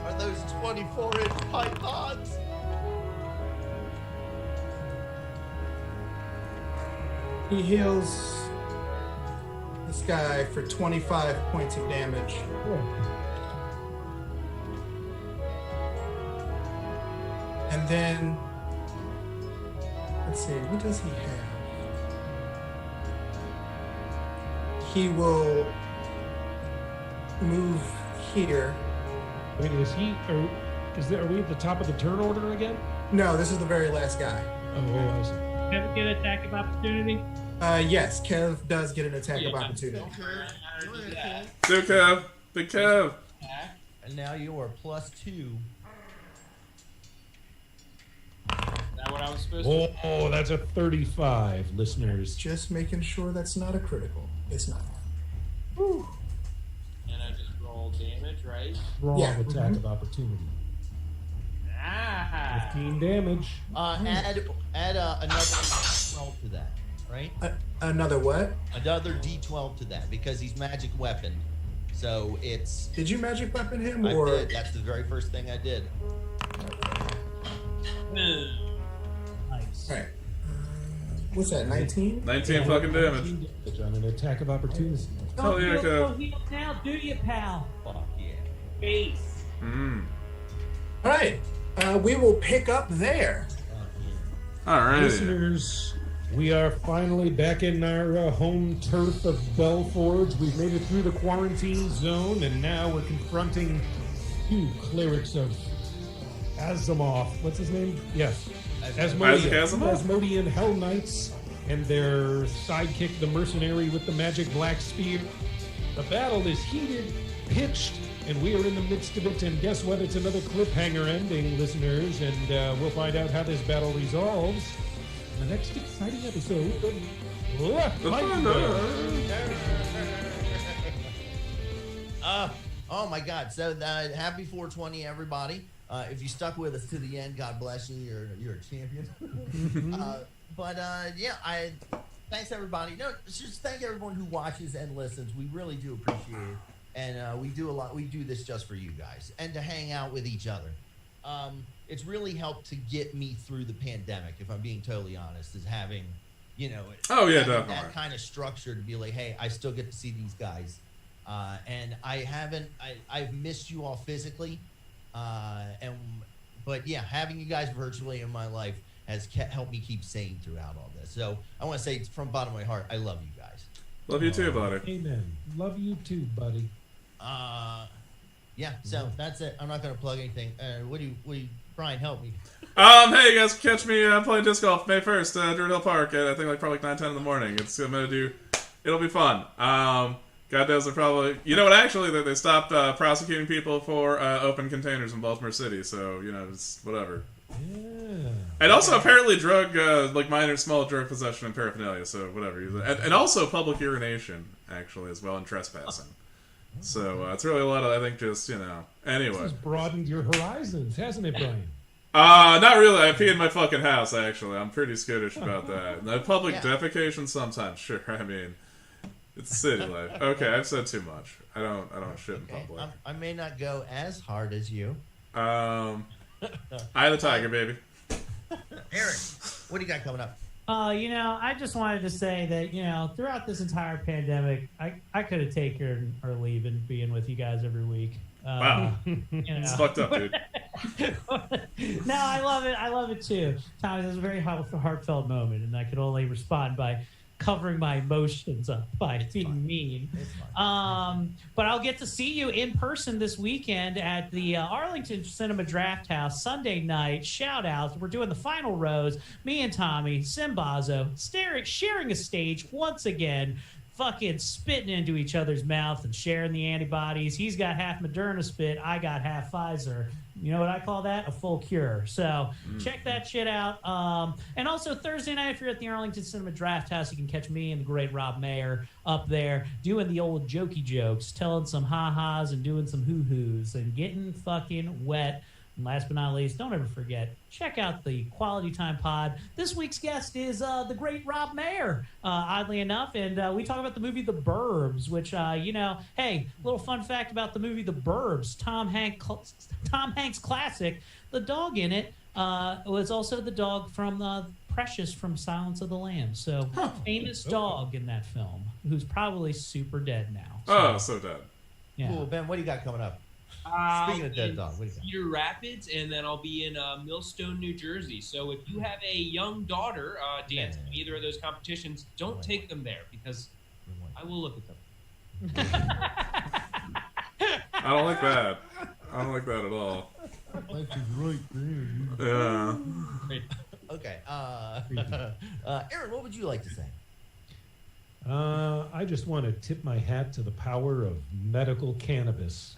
Are those 24-inch pythons? He heals this guy for 25 points of damage. And then, let's see, what does he have? He will move here. I mean, is he? Are we at the top of the turn order again? No, this is the very last guy. Oh, I see. Ever get an attack of opportunity? Yes, Kev does get an attack of opportunity. Do Kev. Big Kev. And now you are +2. Is that what I was supposed to? Oh, that's a 35, listeners. Just making sure that's not a critical. It's not. And I just roll damage, right? Wrong attack of opportunity. Ah. 15 damage. Add another D12 to that, right? Another what? Another D12 to that because he's magic weapon. So it's. Did you magic weapon him I or? did. That's the very first thing I did. Nice. All right. What's that? 19. 19 fucking damage. On an attack of opportunity. Hell yeah, Go Kev. heal now, do you, pal? Fuck yeah. Face. All right. We will pick up there. Alright. Listeners, we are finally back in our home turf of Belforge. We've made it through the quarantine zone, and now we're confronting 2 clerics of Asimov. What's his name? Yes. Isaac Asimov? Asmodean Hell Knights and their sidekick, the mercenary with the magic black spear. The battle is heated, pitched, and we are in the midst of it. And guess what? It's another cliffhanger ending, listeners. And we'll find out how this battle resolves in the next exciting episode of Laughfinder. Oh my God! So happy 420, everybody. If you stuck with us to the end, God bless you. You're a champion. Yeah, thanks everybody. No, just thank everyone who watches and listens. We really do appreciate it, and we do a lot. We do this just for you guys and to hang out with each other. It's really helped to get me through the pandemic. If I'm being totally honest, is having, definitely that kind of structure to be like, hey, I still get to see these guys, and I've missed you all physically. But yeah, having you guys virtually in my life has helped me keep sane throughout all this. So I want to say from the bottom of my heart, I love you guys. Love you too, buddy. Amen. Love you too, buddy. Yeah. So that's it. I'm not going to plug anything. What do you, Brian, help me. Hey, you guys can catch me playing disc golf May 1st, Druid Hill Park at I think probably 9-10 in the morning. It'll be fun. God knows they're probably... You know what, actually, they stopped prosecuting people for open containers in Baltimore City, so, it's whatever. Yeah. And also, apparently, small drug possession and paraphernalia, so whatever. And also public urination, actually, as well, and trespassing. So, it's really a lot of, I think, just, Anyway. This has broadened your horizons, hasn't it, Brian? Not really. I pee in my fucking house, actually. I'm pretty skittish about that. The public defecation sometimes, sure, I mean... It's city life. Okay, I've said too much. I don't shit in public. I may not go as hard as you. Eye of the tiger, baby. Eric, what do you got coming up? I just wanted to say that, throughout this entire pandemic, I could have taken or leaving being with you guys every week. Wow. It's fucked up, dude. No, I love it. I love it too. Tommy, this is a very heartfelt moment, and I could only respond by covering my emotions up by being mean. But I'll get to see you in person this weekend at the Arlington Cinema Draft House Sunday night. Shout outs. We're doing the final rows. Me and Tommy, Simbazo, sharing a stage once again, fucking spitting into each other's mouth and sharing the antibodies. He's got half Moderna spit. I got half Pfizer. You know what I call that? A full cure. So check that shit out. And also Thursday night, if you're at the Arlington Cinema Draft House, you can catch me and the great Rob Mayer up there doing the old jokey jokes, telling some ha-has and doing some hoo-hoos and getting fucking wet. And last but not least, don't ever forget, check out the Quality Time Pod. This week's guest is the great Rob Mayer, oddly enough, and we talk about the movie The Burbs, which, hey, little fun fact about the movie The Burbs, Tom Hanks' classic, the dog in it was also the dog from Precious from Silence of the Lambs. So, famous dog in that film, who's probably super dead now. So dead. Yeah. Cool, Ben, what do you got coming up? Speaking of dead dog, what do you got? Cedar Rapids, and then I'll be in Millstone, New Jersey. So if you have a young daughter dancing in either of those competitions, don't take them there because I will look at them. I don't like that. I don't like that at all. Life is right there. Yeah. Okay. Aaron, what would you like to say? I just want to tip my hat to the power of medical cannabis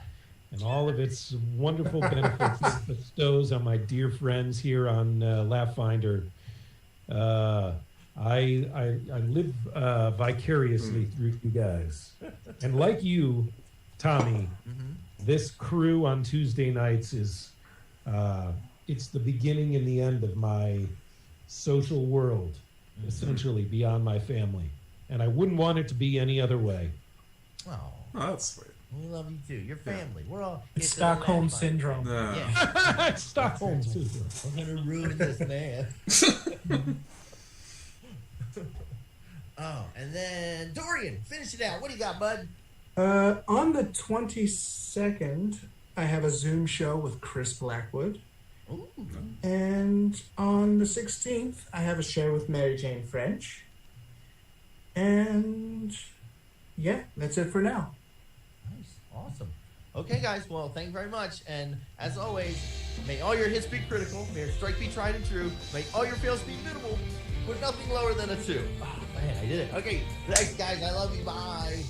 and all of its wonderful benefits it bestows on my dear friends here on Laughfinder. I live vicariously through you guys. And like you, Tommy, this crew on Tuesday nights is it's the beginning and the end of my social world, essentially beyond my family. And I wouldn't want it to be any other way. Oh, that's sweet. We love you too. Your family. We're all It's Stockholm syndrome. Yeah. Stockholm syndrome. We're gonna ruin this man. Oh, and then Dorian, finish it out. What do you got, bud? On the 22nd, I have a Zoom show with Chris Blackwood. Ooh. And on the 16th, I have a show with Mary Jane French. And yeah, that's it for now. Nice. Awesome. Okay, guys. Well, thank you very much. And as always, may all your hits be critical. May your strike be tried and true. May all your fails be minimal. With nothing lower than a 2. Oh, man, I did it. Okay. Thanks, guys. I love you. Bye.